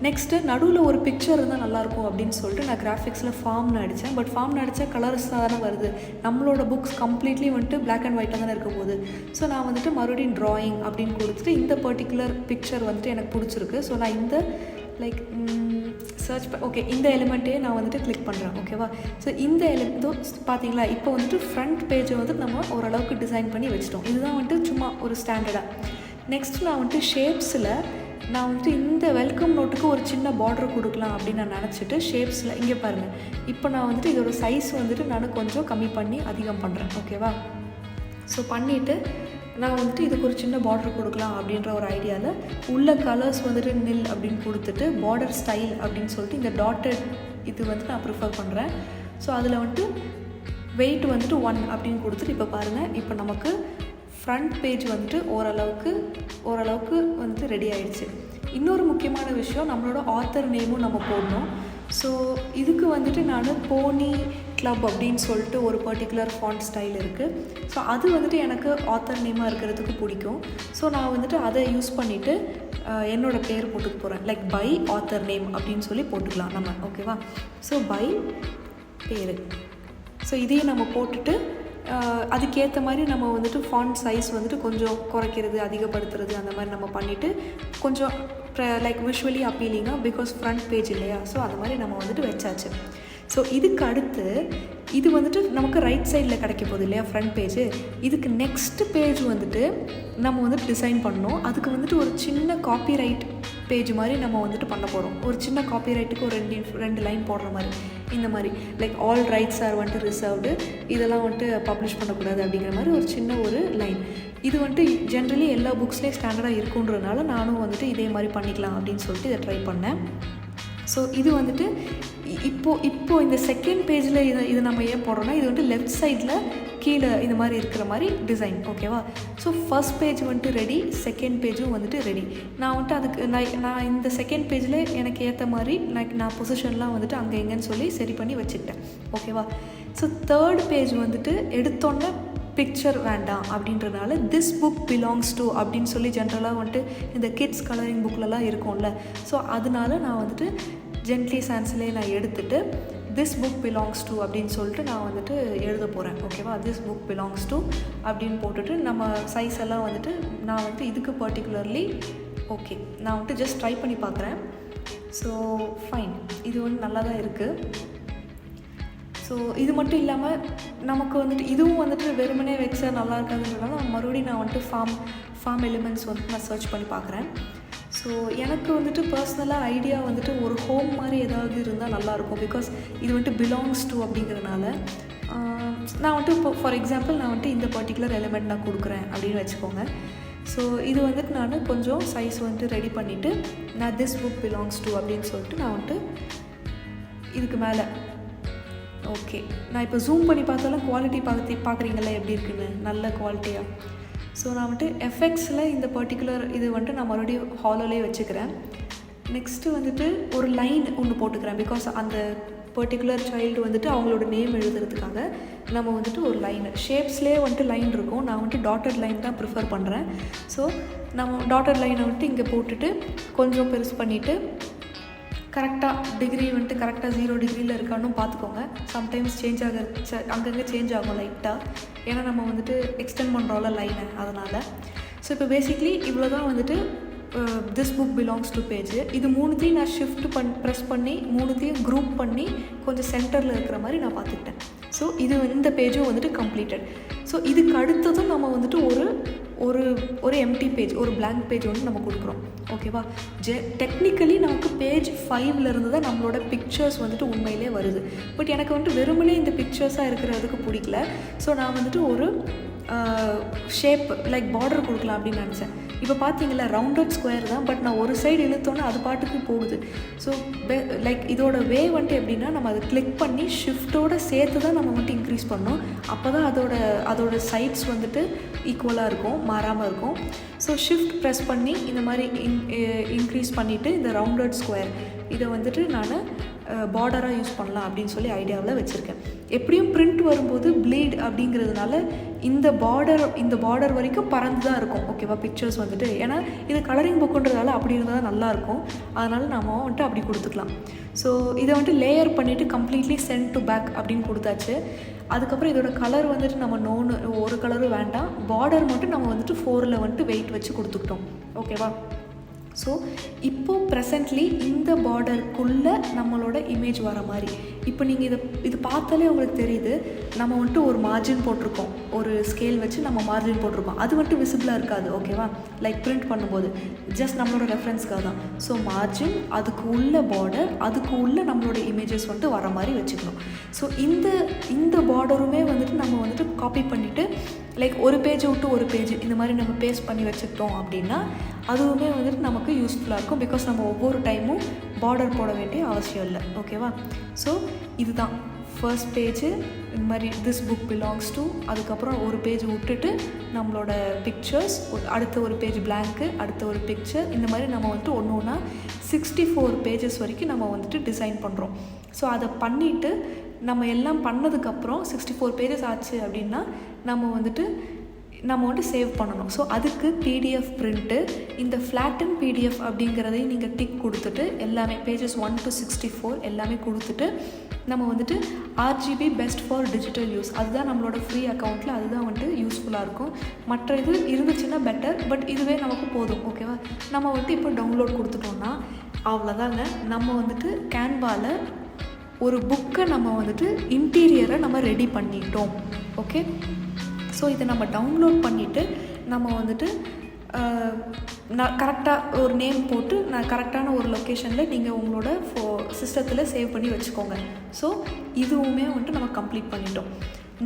நெக்ஸ்ட்டு நடுவில் ஒரு பிக்சர் இருந்தால் நல்லாயிருக்கும் அப்படின்னு சொல்லிட்டு நான் கிராஃபிக்ஸில் ஃபார்ம்னு அடித்தேன். பட் ஃபார்ம்னு அடித்தா கலர்ஸ் தானே வருது. நம்மளோட புக்ஸ் கம்ப்ளீட்லி வந்துட்டு பிளாக் அண்ட் ஒயிட்டாக தானே இருக்க போகுது. ஸோ நான் வந்துட்டு மறுபடியும் ட்ராயிங் அப்படின்னு கொடுத்துட்டு இந்த பர்டிகுலர் பிக்சர் வந்துட்டு எனக்கு பிடிச்சிருக்கு. ஸோ நான் இந்த லைக் சர்ச் ஓகே இந்த எலிமெண்ட்டே நான் வந்துட்டு கிளிக் பண்ணுறேன். ஓகேவா? ஸோ இந்த எலிமெண்ட் பார்த்தீங்களா, இப்போ வந்துட்டு ஃப்ரண்ட் பேஜை வந்து நம்ம ஓரளவுக்கு டிசைன் பண்ணி வச்சிட்டோம். இதுதான் வந்துட்டு சும்மா ஒரு ஸ்டாண்டர்டாக. நெக்ஸ்ட் நான் வந்துட்டு ஷேப்ஸில் நான் வந்துட்டு இந்த வெல்கம் நோட்டுக்கு ஒரு சின்ன பார்டர் கொடுக்கலாம் அப்படின்னு நான் நினச்சிட்டு ஷேப்ஸில் இங்கே பாருங்கள், இப்போ நான் வந்துட்டு இதோட சைஸ் வந்துட்டு நான் கொஞ்சம் கம்மி பண்ணி அதிகம் பண்ணுறேன். ஓகேவா? ஸோ பண்ணிவிட்டு நான் வந்துட்டு இதுக்கு ஒரு சின்ன பார்டர் கொடுக்கலாம் அப்படின்ற ஒரு ஐடியாவில் உள்ள கலர்ஸ் வந்துட்டு நில் அப்படின்னு கொடுத்துட்டு பார்டர் ஸ்டைல் அப்படின்னு சொல்லிட்டு இந்த டாட்டட் இது வந்துட்டு நான் ப்ரிஃபர் பண்ணுறேன். ஸோ அதில் வந்துட்டு வெயிட் வந்துட்டு 1 அப்படின்னு கொடுத்துட்டு இப்போ பாருங்கள், இப்போ நமக்கு ஃப்ரண்ட் பேஜ் வந்துட்டு ஓரளவுக்கு வந்துட்டு ரெடி ஆகிடுச்சு. இன்னொரு முக்கியமான விஷயம், நம்மளோட ஆத்தர் நேமும் நம்ம போடணும். ஸோ இதுக்கு வந்துட்டு நான் போனி கிளப் அப்படின்னு சொல்லிட்டு ஒரு பர்டிகுலர் ஃபாண்ட் ஸ்டைல் இருக்குது. ஸோ அது வந்துட்டு எனக்கு ஆத்தர் நேமாக இருக்கிறதுக்கு பிடிக்கும். ஸோ நான் வந்துட்டு அதை யூஸ் பண்ணிவிட்டு என்னோடய பேர் போட்டுக்க போகிறேன். லைக் பை ஆத்தர் நேம் அப்படின்னு சொல்லி போட்டுக்கலாம் நம்ம. ஓகேவா? ஸோ பை பேர். ஸோ இதையும் நம்ம போட்டுட்டு அதுக்கேற்ற மாதிரி நம்ம வந்துட்டு ஃபாண்ட் சைஸ் வந்துட்டு கொஞ்சம் குறைக்கிறது அதிகப்படுத்துறது அந்த மாதிரி நம்ம பண்ணிவிட்டு கொஞ்சம் லைக் விஷுவலி அப்பீலிங்காக, பிகாஸ் ஃப்ரண்ட் பேஜ் இல்லையா. ஸோ அந்த மாதிரி நம்ம வந்துட்டு வச்சாச்சு. ஸோ இதுக்கு அடுத்து இது வந்துட்டு நமக்கு ரைட் சைடில் கிடைக்க போகுது இல்லையா ஃப்ரண்ட் பேஜ். இதுக்கு நெக்ஸ்ட் பேஜ் வந்துட்டு நம்ம வந்துட்டு டிசைன் பண்ணோம். அதுக்கு வந்துட்டு ஒரு சின்ன காப்பிரைட் பேஜ் மாதிரி நம்ம வந்துட்டு பண்ண போகிறோம். ஒரு சின்ன காப்பிரைட்டுக்கு ஒரு 2 லைன் போடுற மாதிரி இந்த மாதிரி லைக் ஆல் ரைட்ஸ் ஆர் வந்துட்டு ரிசர்வ்டு, இதெல்லாம் வந்துட்டு பப்ளிஷ் பண்ணக்கூடாது அப்படிங்கிற மாதிரி ஒரு சின்ன ஒரு லைன். இது வந்துட்டு ஜென்ரலி எல்லா புக்ஸ்லேயும் ஸ்டாண்டர்டாக இருக்குன்றதுனால நானும் வந்துட்டு இதே மாதிரி பண்ணிக்கலாம் அப்படின்னு சொல்லிட்டு இதை ட்ரை பண்ணேன். ஸோ இது வந்துட்டு இப்போது இந்த செகண்ட் பேஜில் இது நம்ம ஏன் போடுறோன்னா, இது வந்துட்டு லெஃப்ட் சைடில் கீழே இந்த மாதிரி இருக்கிற மாதிரி டிசைன். ஓகேவா? ஸோ ஃபர்ஸ்ட் பேஜ் வந்துட்டு ரெடி, செகண்ட் பேஜும் வந்துட்டு ரெடி. நான் வந்துட்டு அதுக்கு நான் இந்த செகண்ட் பேஜில் எனக்கு ஏற்ற மாதிரி நான் பொசிஷன்லாம் வந்துட்டு அங்கே எங்கேன்னு சொல்லி சரி பண்ணி வச்சுக்கிட்டேன். ஓகேவா? ஸோ தேர்ட் பேஜ் வந்துட்டு எடுத்தோன்னே பிக்சர் வேண்டாம் அப்படின்றதுனால திஸ் புக் பிலாங்ஸ் டு அப்படின்னு சொல்லி ஜென்ரலாக வந்துட்டு இந்த கிட்ஸ் கலரிங் புக்கிலலாம் இருக்கும்ல. ஸோ அதனால நான் வந்துட்டு ஜென்ட்லி சான்ஸ்லேயே நான் எடுத்துகிட்டு திஸ் புக் பிலாங்ஸ் டு அப்படின்னு சொல்லிட்டு நான் வந்துட்டு எழுத போகிறேன். ஓகேவா? திஸ் புக் பிலாங்ஸ் டு அப்படின்னு போட்டுட்டு நம்ம சைஸ் எல்லாம் வந்துட்டு நான் வந்துட்டு இதுக்கு பர்டிகுலர்லி ஓகே நான் வந்துட்டு ஜஸ்ட் ட்ரை பண்ணி பார்க்குறேன். ஸோ ஃபைன், இது வந்து நல்லா தான் இருக்குது. ஸோ இது மட்டும் இல்லாமல் நமக்கு வந்துட்டு இதுவும் வந்துட்டு வெறுமனே வச்சா நல்லா இருக்காதுன்றதுனால மறுபடியும் நான் வந்துட்டு ஃபார்ம் எலிமெண்ட்ஸ் வந்துட்டு நான் சர்ச் பண்ணி பார்க்குறேன். ஸோ எனக்கு வந்துட்டு பர்சனலாக ஐடியா வந்துட்டு ஒரு ஹோம் மாதிரி ஏதாவது இருந்தால் நல்லாயிருக்கும். பிகாஸ் இது வந்துட்டு பிலாங்ஸ் டு அப்படிங்கிறதுனால நான் வந்துட்டு இப்போ ஃபார் எக்ஸாம்பிள் நான் வந்துட்டு இந்த பர்டிகுலர் எலிமெண்ட் நான் கொடுக்குறேன் அப்படின்னு வச்சுக்கோங்க. ஸோ இது வந்துட்டு நான் கொஞ்சம் சைஸ் வந்துட்டு ரெடி பண்ணிவிட்டு நான் திஸ் புக் பிலாங்ஸ் டு அப்படின்னு சொல்லிட்டு நான் வந்துட்டு இதுக்கு மேலே ஓகே நான் இப்போ ஜூம் பண்ணி பார்த்தாலும் குவாலிட்டி பார்க்குறீங்களா எப்படி இருக்குன்னு, நல்ல குவாலிட்டியாக. ஸோ நான் வந்துட்டு எஃபெக்ட்ஸில் இந்த பர்டிகுலர் இது வந்துட்டு நான் மறுபடியும் ஹாலோலே வச்சுக்கிறேன். நெக்ஸ்ட்டு வந்துட்டு ஒரு லைன் ஒன்று போட்டுக்கிறேன். பிகாஸ் அந்த பர்டிகுலர் சைல்டு வந்துட்டு அவங்களோட நேம் எழுதுறதுக்காக நம்ம வந்துட்டு ஒரு லைன் ஷேப்ஸ்லேயே வந்துட்டு லைன் இருக்கும். நான் வந்துட்டு டாட்டட் லைன் தான் ப்ரிஃபர் பண்ணுறேன். ஸோ நம்ம டாட்டட் லைனை வந்துட்டு இங்கே போட்டுட்டு கொஞ்சம் பெருசு பண்ணிவிட்டு கரெக்டாக டிகிரி வந்துட்டு கரெக்டாக 0 டிகிரியில் இருக்கான்னு பார்த்துக்கோங்க. சம்டைம்ஸ் சேஞ்ச் அங்கங்கே சேஞ்ச் ஆகும் லைட்டாக, ஏன்னா நம்ம வந்துட்டு எக்ஸ்டெண்ட் பண்ணுறோம்ல லைனை, அதனால். ஸோ இப்போ பேசிக்லி இவ்வளோ தான் வந்துட்டு this book belongs to page. இது மூணுத்தையும் நான் ஷிஃப்ட் ப்ரெஸ் பண்ணி மூணுத்தையும் குரூப் பண்ணி கொஞ்சம் சென்டரில் இருக்கிற மாதிரி நான் பார்த்துக்கிட்டேன். ஸோ இது இந்த பேஜும் வந்துட்டு கம்ப்ளீட்டட். ஸோ இதுக்கு அடுத்ததும் நம்ம வந்துட்டு ஒரு எம்டி பேஜ், ஒரு பிளாங்க் பேஜ் வந்து நம்ம கொடுக்குறோம். ஓகேவா? டெக்னிக்கலி நமக்கு பேஜ் 5 தான் நம்மளோட பிக்சர்ஸ் வந்துட்டு உண்மையிலே வருது. பட் எனக்கு வந்துட்டு வெறுமனே இந்த பிக்சர்ஸாக இருக்கிறதுக்கு பிடிக்கல. ஸோ நான் வந்துட்டு ஒரு ஷேப் லைக் பார்டர் கொடுக்கலாம் அப்படின்னு நினச்சேன். இப்போ பார்த்தீங்களா ரவுண்டட் ஸ்கொயர் தான், பட் நான் ஒரு சைடு இழுத்தோன்னே அது பாட்டுக்கு போகுது. ஸோ லைக் இதோட வே வந்துட்டு எப்படின்னா நம்ம அதை கிளிக் பண்ணி ஷிஃப்ட்டோடு சேர்த்து தான் நம்ம வந்துட்டு இன்க்ரீஸ் பண்ணோம். அப்போ தான் அதோட சைட்ஸ் வந்துட்டு ஈக்குவலாக இருக்கும், மாறாமல் இருக்கும். ஸோ ஷிஃப்ட் ப்ரெஸ் பண்ணி இந்த மாதிரி இன்க்ரீஸ் பண்ணிவிட்டு இந்த ரவுண்டட் ஸ்கொயர் இதை வந்துட்டு நான் பார்டராக யூஸ் பண்ணலாம் அப்படின்னு சொல்லி ஐடியாவில் வச்சுருக்கேன். எப்படியும் பிரிண்ட் வரும்போது ப்ளீட் அப்படிங்கிறதுனால இந்த பார்டர் வரைக்கும் பறந்து தான் இருக்கும். ஓகேவா? பிக்சர்ஸ் வந்துட்டு ஏன்னா இது கலரிங் புக்குன்றதால அப்படி இருந்தால் தான் நல்லாயிருக்கும். அதனால் நம்ம வந்துட்டு அப்படி கொடுத்துக்கலாம். ஸோ இதை வந்துட்டு லேயர் பண்ணிவிட்டு கம்ப்ளீட்லி சென்ட் டு பேக் அப்படின்னு கொடுத்தாச்சு. அதுக்கப்புறம் இதோட கலர் வந்துட்டு நம்ம ஒரு கலரும் வேண்டாம், பார்டர் மட்டும் நம்ம வந்துட்டு 4ல் வந்துட்டு வெயிட் வச்சு கொடுத்துக்கிட்டோம். ஓகேவா? ஸோ இப்போது ப்ரெசன்ட்லி இந்த பார்டருக்குள்ளே நம்மளோட இமேஜ் வர மாதிரி இப்போ நீங்கள் இது பார்த்தாலே உங்களுக்கு தெரியுது. நம்ம வந்துட்டு ஒரு மார்ஜின் போட்டிருக்கோம், ஒரு ஸ்கேல் வச்சு நம்ம மார்ஜின் போட்டிருக்கோம். அது வந்துட்டு விசிபிளாக இருக்காது. ஓகேவா? லைக் பிரிண்ட் பண்ணும்போது ஜஸ்ட் நம்மளோட ரெஃபரன்ஸ்க்காக தான். ஸோ மார்ஜின், அதுக்கு உள்ள பார்டர், அதுக்கு உள்ள நம்மளோட இமேஜஸ் வந்துட்டு வர மாதிரி வச்சுக்கணும். ஸோ இந்த பார்டருமே வந்துட்டு நம்ம வந்துட்டு காப்பி பண்ணிவிட்டு லைக் ஒரு பேஜ் விட்டு ஒரு பேஜ் இந்த மாதிரி நம்ம பேஸ்ட் பண்ணி வச்சுக்கிட்டோம் அப்படின்னா அதுவுமே வந்துட்டு நமக்கு யூஸ்ஃபுல்லாக இருக்கும். பிகாஸ் நம்ம ஒவ்வொரு டைமும் பார்டர் போட வேண்டிய அவசியம் இல்லை. ஓகேவா? ஸோ இதுதான் ஃபர்ஸ்ட் பேஜு. இந்த மாதிரி திஸ் புக் பிலாங்ஸ் டு, அதுக்கப்புறம் ஒரு பேஜ் விட்டுட்டு நம்மளோட பிக்சர்ஸ், அடுத்த ஒரு பேஜ் பிளாங்க்கு, அடுத்த ஒரு பிக்சர், இந்த மாதிரி நம்ம வந்துட்டு ஒன்று ஒன்றா 64 பேஜஸ் வரைக்கும் நம்ம வந்துட்டு டிசைன் பண்ணுறோம். ஸோ அதை பண்ணிவிட்டு நம்ம எல்லாம் பண்ணதுக்கப்புறம் 64 பேஜஸ் ஆச்சு அப்படின்னா நம்ம வந்துட்டு சேவ் பண்ணணும். ஸோ அதுக்கு பிடிஎஃப் பிரிண்ட்டு, இந்த ஃப்ளாட்டன் பிடிஎஃப் அப்படிங்கிறதையும் நீங்கள் டிக் கொடுத்துட்டு எல்லாமே பேஜஸ் 1 to 64 எல்லாமே கொடுத்துட்டு நம்ம வந்துட்டு RGB best for digital use, அதுதான் நம்மளோட ஃப்ரீ அக்கௌண்ட்டில் அதுதான் வந்துட்டு யூஸ்ஃபுல்லாக இருக்கும். மற்ற இது இருந்துச்சுன்னா பெட்டர், பட் இதுவே நமக்கு போதும். ஓகேவா? நம்ம வந்துட்டு இப்போ டவுன்லோட் கொடுத்துட்டோம்னா அவ்வளோதாங்க. நம்ம வந்துட்டு கேன்வாவில் ஒரு புக்கை நம்ம வந்துட்டு இன்டீரியரை நம்ம ரெடி பண்ணிட்டோம். ஓகே? ஸோ இதை நம்ம டவுன்லோட் பண்ணிவிட்டு நம்ம வந்துட்டு நான் கரெக்டாக ஒரு நேம் போட்டு நான் கரெக்டான ஒரு லொக்கேஷனில் நீங்கள் உங்களோட சிஸ்டத்தில் சேவ் பண்ணி வச்சுக்கோங்க. ஸோ இதுவுமே வந்துட்டு நம்ம கம்ப்ளீட் பண்ணிட்டோம்.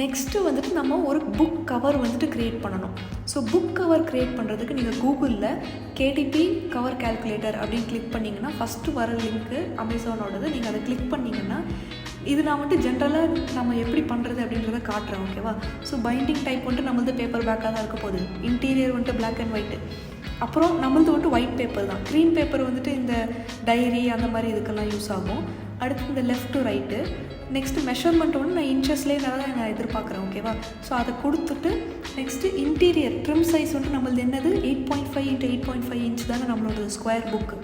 நெக்ஸ்ட்டு வந்துட்டு நம்ம ஒரு புக் கவர் வந்துட்டு க்ரியேட் பண்ணணும். ஸோ புக் கவர் க்ரியேட் பண்ணுறதுக்கு நீங்கள் கூகுளில் KDP கவர் கால்குலேட்டர் அப்படின்னு கிளிக் பண்ணிங்கன்னா ஃபஸ்ட்டு வர லிங்க்கு அமேசானோடது. நீங்கள் அதை கிளிக் பண்ணிங்கன்னா இது நான் வந்துட்டு ஜென்ரலாக நம்ம எப்படி பண்ணுறது அப்படின்றத காட்டுறேன், ஓகேவா? ஸோ பைண்டிங் டைப் வந்துட்டு நம்மளது பேப்பர் பேக்காக தான் இருக்க போகுது. இன்டீரியர் வந்துட்டு பிளாக் அண்ட் ஒயிட்டு. அப்புறம் நம்மளது வந்துட்டு ஒயிட் பேப்பர் தான். க்ரீன் பேப்பர் வந்துட்டு இந்த டைரி அந்த மாதிரி இதுக்கெல்லாம் யூஸ் ஆகும். அடுத்து இந்த left to right. Next measurement வந்து நான் இன்ச்சஸ்லேயே தான் நான் எதிர்பார்க்குறேன், ஓகேவா? ஸோ அதை கொடுத்துட்டு நெக்ஸ்ட்டு இன்டீரியர் ட்ரிம் சைஸ் வந்துட்டு நம்மளது என்னது 8.5 x 8.5 இன்ச் தானே நம்மளோட ஸ்கொயர் புக்கு,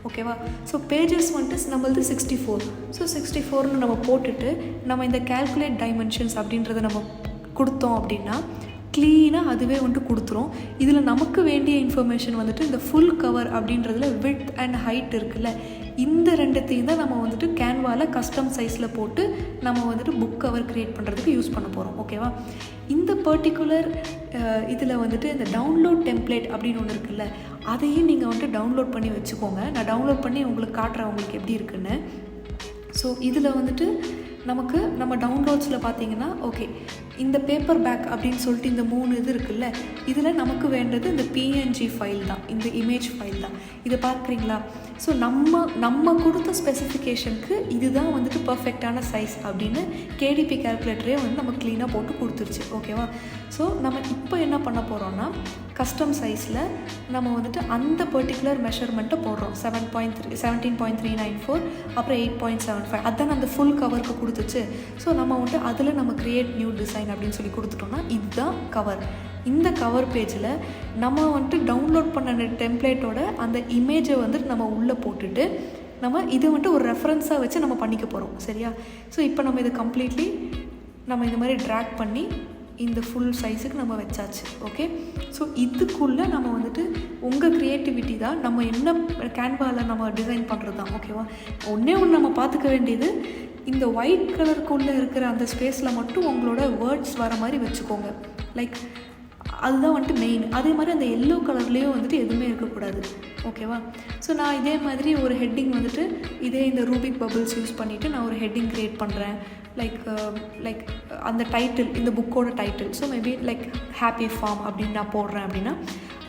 ஓகேவா? ஸோ பேஜஸ் வந்துட்டு நம்மளது 64. ஸோ 64ன்னு நம்ம போட்டுட்டு நம்ம இந்த கேல்குலேட் டைமென்ஷன்ஸ் அப்படின்றத நம்ம கொடுத்தோம் அப்படின்னா க்ளீனாக அதுவே வந்துட்டு கொடுத்துரும். இதில் நமக்கு வேண்டிய இன்ஃபர்மேஷன் வந்துட்டு இந்த ஃபுல் கவர் அப்படின்றதுல விட்த் அண்ட் ஹைட் இருக்குல்ல, இந்த ரெண்டுத்தையும் தான் நம்ம வந்துட்டு கேன்வாவில் கஸ்டம் சைஸில் போட்டு நம்ம வந்துட்டு புக் கவர் க்ரியேட் பண்ணுறதுக்கு யூஸ் பண்ண போகிறோம், ஓகேவா? இந்த பர்டிகுலர் இதில் வந்துட்டு இந்த டவுன்லோட் டெம்ப்ளேட் அப்படின்னு ஒன்று இருக்குல்ல, அதையும் நீங்கள் வந்துட்டு டவுன்லோட் பண்ணி வச்சுக்கோங்க. நான் டவுன்லோட் பண்ணி உங்களுக்கு காட்டுறேன் உங்களுக்கு எப்படி இருக்குன்னு. ஸோ இதில் வந்துட்டு நமக்கு நம்ம டவுன்லோட்ஸில் பார்த்தீங்கன்னா ஓகே இந்த பேப்பர் பேக் அப்படின்னு சொல்லிட்டு இந்த 3 இது இருக்குல்ல, இதில் நமக்கு வேண்டது இந்த பிஎன்ஜி ஃபைல் தான், இந்த இமேஜ் ஃபைல் தான். இதை பார்க்குறீங்களா? ஸோ நம்ம கொடுத்த ஸ்பெசிஃபிகேஷனுக்கு இதுதான் வந்துட்டு பர்ஃபெக்டான சைஸ் அப்படின்னு கேடிபி கால்குலேட்டரே வந்து நம்ம க்ளீனாக போட்டு கொடுத்துருச்சு, ஓகேவா? ஸோ நம்ம இப்போ என்ன பண்ண போகிறோம்னா கஸ்டம் சைஸில் நம்ம வந்துட்டு அந்த பர்டிகுலர் மெஷர்மெண்ட்டை போடுறோம். 17.394 அப்புறம் 8.75 அதுதான் அந்த ஃபுல் கவருக்கு கொடுத்துச்சு. ஸோ நம்ம வந்துட்டு அதில் நம்ம க்ரியேட் நியூ டிசைன் அப்படின்னு சொல்லி கொடுத்துட்டோம்னா இதுதான் கவர். இந்த கவர் பேஜில் நம்ம வந்துட்டு டவுன்லோட் பண்ண டெம்ப்ளேட்டோட அந்த இமேஜை வந்துட்டு நம்ம உள்ளே போட்டுட்டு நம்ம இது வந்துட்டு ஒரு ரெஃபரன்ஸாக வச்சு நம்ம பண்ணிக்க போகிறோம், சரியா? ஸோ இப்போ நம்ம இதை கம்ப்ளீட்லி நம்ம இந்த மாதிரி ட்ராக் பண்ணி இந்த ஃபுல் சைஸுக்கு நம்ம வச்சாச்சு, ஓகே? ஸோ இதுக்குள்ளே நம்ம வந்துட்டு உங்கள் க்ரியேட்டிவிட்டி தான், நம்ம என்ன கேன்வாவில் நம்ம டிசைன் பண்ணுறது தான், ஓகேவா? ஒன்றே ஒன்று நம்ம பார்த்துக்க வேண்டியது இந்த ஒயிட் கலருக்குள்ளே இருக்கிற அந்த ஸ்பேஸில் மட்டும் உங்களோட வேர்ட்ஸ் வர மாதிரி வச்சுக்கோங்க. லைக் அதுதான் வந்துட்டு மெயின். அதே மாதிரி அந்த எல்லோ கலர்லேயும் வந்துட்டு எதுவுமே இருக்கக்கூடாது, ஓகேவா? ஸோ நான் இதே மாதிரி ஒரு ஹெட்டிங் வந்துட்டு இதே இந்த ரூபிக் பபிள்ஸ் யூஸ் பண்ணிவிட்டு நான் ஒரு ஹெட்டிங் க்ரியேட் பண்ணுறேன். லைக் அந்த டைட்டில், இந்த புக்கோட title. So maybe like happy farm அப்படின்னு நான் போடுறேன் அப்படின்னா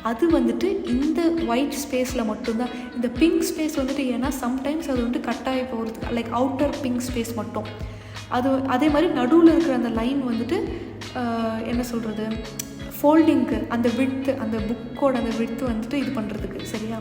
அது வந்துட்டு இந்த ஒயிட் ஸ்பேஸில் மட்டும்தான். இந்த பிங்க் ஸ்பேஸ் வந்துட்டு ஏன்னா சம்டைம்ஸ் அது வந்துட்டு கட்டாகி போகிறதுக்கு லைக் அவுட்டர் பிங்க் ஸ்பேஸ் மட்டும் அது. அதே மாதிரி நடுவில் இருக்கிற அந்த லைன் வந்துட்டு என்ன சொல்கிறது ஃபோல்டிங்க்கு அந்த விட்த்து, அந்த புக்கோட அந்த விட்த்து வந்துட்டு இது பண்ணுறதுக்கு, சரியா?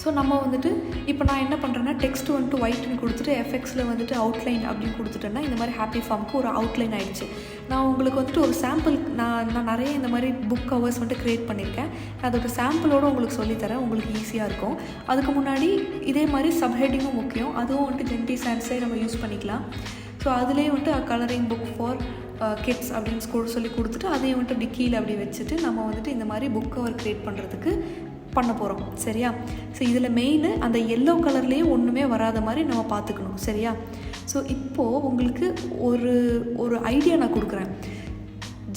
ஸோ நம்ம வந்துட்டு இப்போ நான் என்ன பண்ணுறேன்னா டெக்ஸ்ட் வந்துட்டு ஒயிட்னு கொடுத்துட்டு எஃப்எக்ஸில் வந்துட்டு அவுட்லைன் அப்படின்னு கொடுத்துட்டேன்னா இந்த மாதிரி ஹாப்பி ஃபார்முக்கு ஒரு அவுட்லைன் ஆகிடுச்சு. நான் உங்களுக்கு வந்துட்டு ஒரு சாம்பிள் நான் நிறைய இந்த மாதிரி புக் கவர்ஸ் வந்துட்டு க்ரியேட் பண்ணியிருக்கேன். நான் அதோட சாம்பிளோடு உங்களுக்கு சொல்லித்தரேன், உங்களுக்கு ஈஸியாக இருக்கும். அதுக்கு முன்னாடி இதே மாதிரி சப்ஹெட்டிங்கும் முக்கியம், அதுவும் வந்துட்டு ஜென்டி சான்ஸே நம்ம யூஸ் பண்ணிக்கலாம். ஸோ அதுலேயே வந்துட்டு கலரிங் புக் ஃபார் கிட்ஸ் அப்படின்னு சொல்லி கொடுத்துட்டு அதையும் வந்துட்டு அப்படி கீழே அப்படி வச்சுட்டு நம்ம வந்துட்டு இந்த மாதிரி புக் கவர் க்ரியேட் பண்ணுறதுக்கு பண்ண போகிறோம், சரியா? ஸோ இதில் மெயின் அந்த எல்லோ கலர்லேயும் ஒன்றுமே வராத மாதிரி நம்ம பார்த்துக்கணும், சரியா? ஸோ இப்போது உங்களுக்கு ஒரு ஐடியா நான் கொடுக்குறேன்.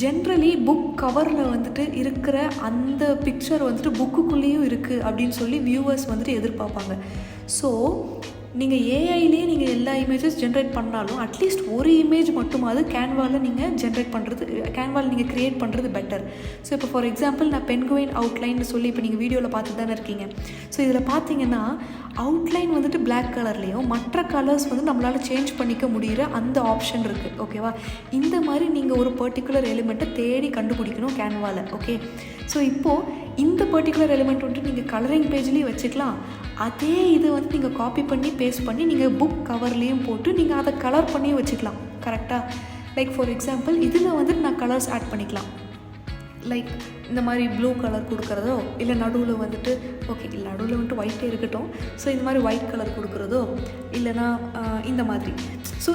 ஜென்ரலி புக் கவரில் வந்துட்டு இருக்கிற அந்த பிக்சர் வந்துட்டு புக்குக்குள்ளேயும் இருக்குது அப்படின்னு சொல்லி வியூவர்ஸ் வந்துட்டு எதிர்பார்ப்பாங்க. ஸோ நீங்கள் ஏஐலேயே நீங்கள் எல்லா இமேஜஸ் ஜென்ரேட் பண்ணாலும் அட்லீஸ்ட் ஒரு இமேஜ் மட்டுமாவது கேன்வாவில் நீங்கள் ஜென்ரேட் பண்ணுறது, கேன்வாவில் நீங்கள் க்ரியேட் பண்ணுறது பெட்டர். ஸோ இப்போ ஃபார் எக்ஸாம்பிள் நான் பென்குயின் அவுட்லைன்னு சொல்லி இப்போ நீங்கள் வீடியோவில் பார்த்து தானே இருக்கீங்க. ஸோ இதில் பார்த்தீங்கன்னா அவுட்லைன் வந்துட்டு பிளாக் கலர்லேயும் மற்ற கலர்ஸ் வந்து நம்மளால் சேஞ்ச் பண்ணிக்க முடிகிற அந்த ஆப்ஷன் இருக்குது, ஓகேவா? இந்த மாதிரி நீங்கள் ஒரு பர்டிகுலர் எலிமெண்ட்டை தேடி கண்டுபிடிக்கணும் கேன்வாவில், ஓகே? ஸோ இப்போது இந்த பர்டிகுலர் எலிமெண்ட் வந்துட்டு நீங்கள் கலரிங் பேஜ்லேயும் வச்சுக்கலாம். அதே இது வந்து நீங்கள் காப்பி பண்ணி பேஸ்ட் பண்ணி நீங்கள் புக் கவர்லேயும் போட்டு நீங்கள் அதை கலர் பண்ணியும் வச்சுக்கலாம், கரெக்டாக? லைக் ஃபார் எக்ஸாம்பிள் இதில் வந்துட்டு நான் கலர்ஸ் ஆட் பண்ணிக்கலாம். லைக் இந்த மாதிரி ப்ளூ கலர் கொடுக்குறதோ, இல்லை நடுவில் வந்துட்டு ஓகே இல்லை நடுவில் வந்துட்டு ஒயிட்டே இருக்கட்டும். ஸோ இந்த மாதிரி ஒயிட் கலர் கொடுக்குறதோ, இல்லைனா இந்த மாதிரி. ஸோ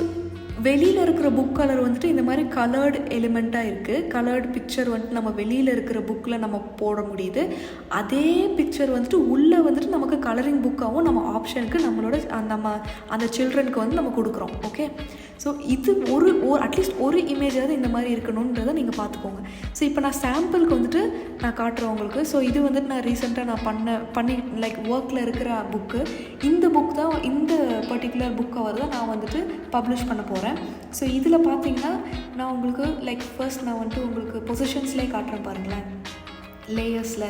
வெளியில் இருக்கிற புக் கலர் வந்துட்டு இந்த மாதிரி கலர்டு எலிமெண்ட்டாக இருக்குது. கலர்டு பிக்சர் வந்துட்டு நம்ம வெளியில் இருக்கிற புக்கில் நம்ம போட முடியுது. அதே பிக்சர் வந்துட்டு உள்ளே வந்துட்டு நமக்கு கலரிங் புக்காகவும் நம்ம ஆப்ஷனுக்கு நம்மளோட அந்த சில்ட்ரனுக்கு வந்து நம்ம கொடுக்குறோம், ஓகே? ஸோ இது ஒரு அட்லீஸ்ட் ஒரு இமேஜாவது இந்த மாதிரி இருக்கணுன்றதை நீங்கள் பார்த்துக்கோங்க. ஸோ இப்போ நான் சாம்பிளுக்கு வந்துட்டு நான் காட்டுறேன் உங்களுக்கு. ஸோ இது வந்துட்டு நான் ரீசெண்டாக நான் பண்ணி லைக் ஒர்க்கில் இருக்கிற புக்கு. இந்த புக் தான், இந்த பர்டிகுலர் புக் கவர் தான் நான் வந்துட்டு பப்ளிஷ் பண்ண போகிறேன். ஸோ இதில் பார்த்தீங்கன்னா நான் உங்களுக்கு லைக் ஃபர்ஸ்ட் நான் வந்துட்டு உங்களுக்கு பொசிஷன்ஸ்லேயே காட்டுறேன் பாருங்களேன். லேயர்ஸில்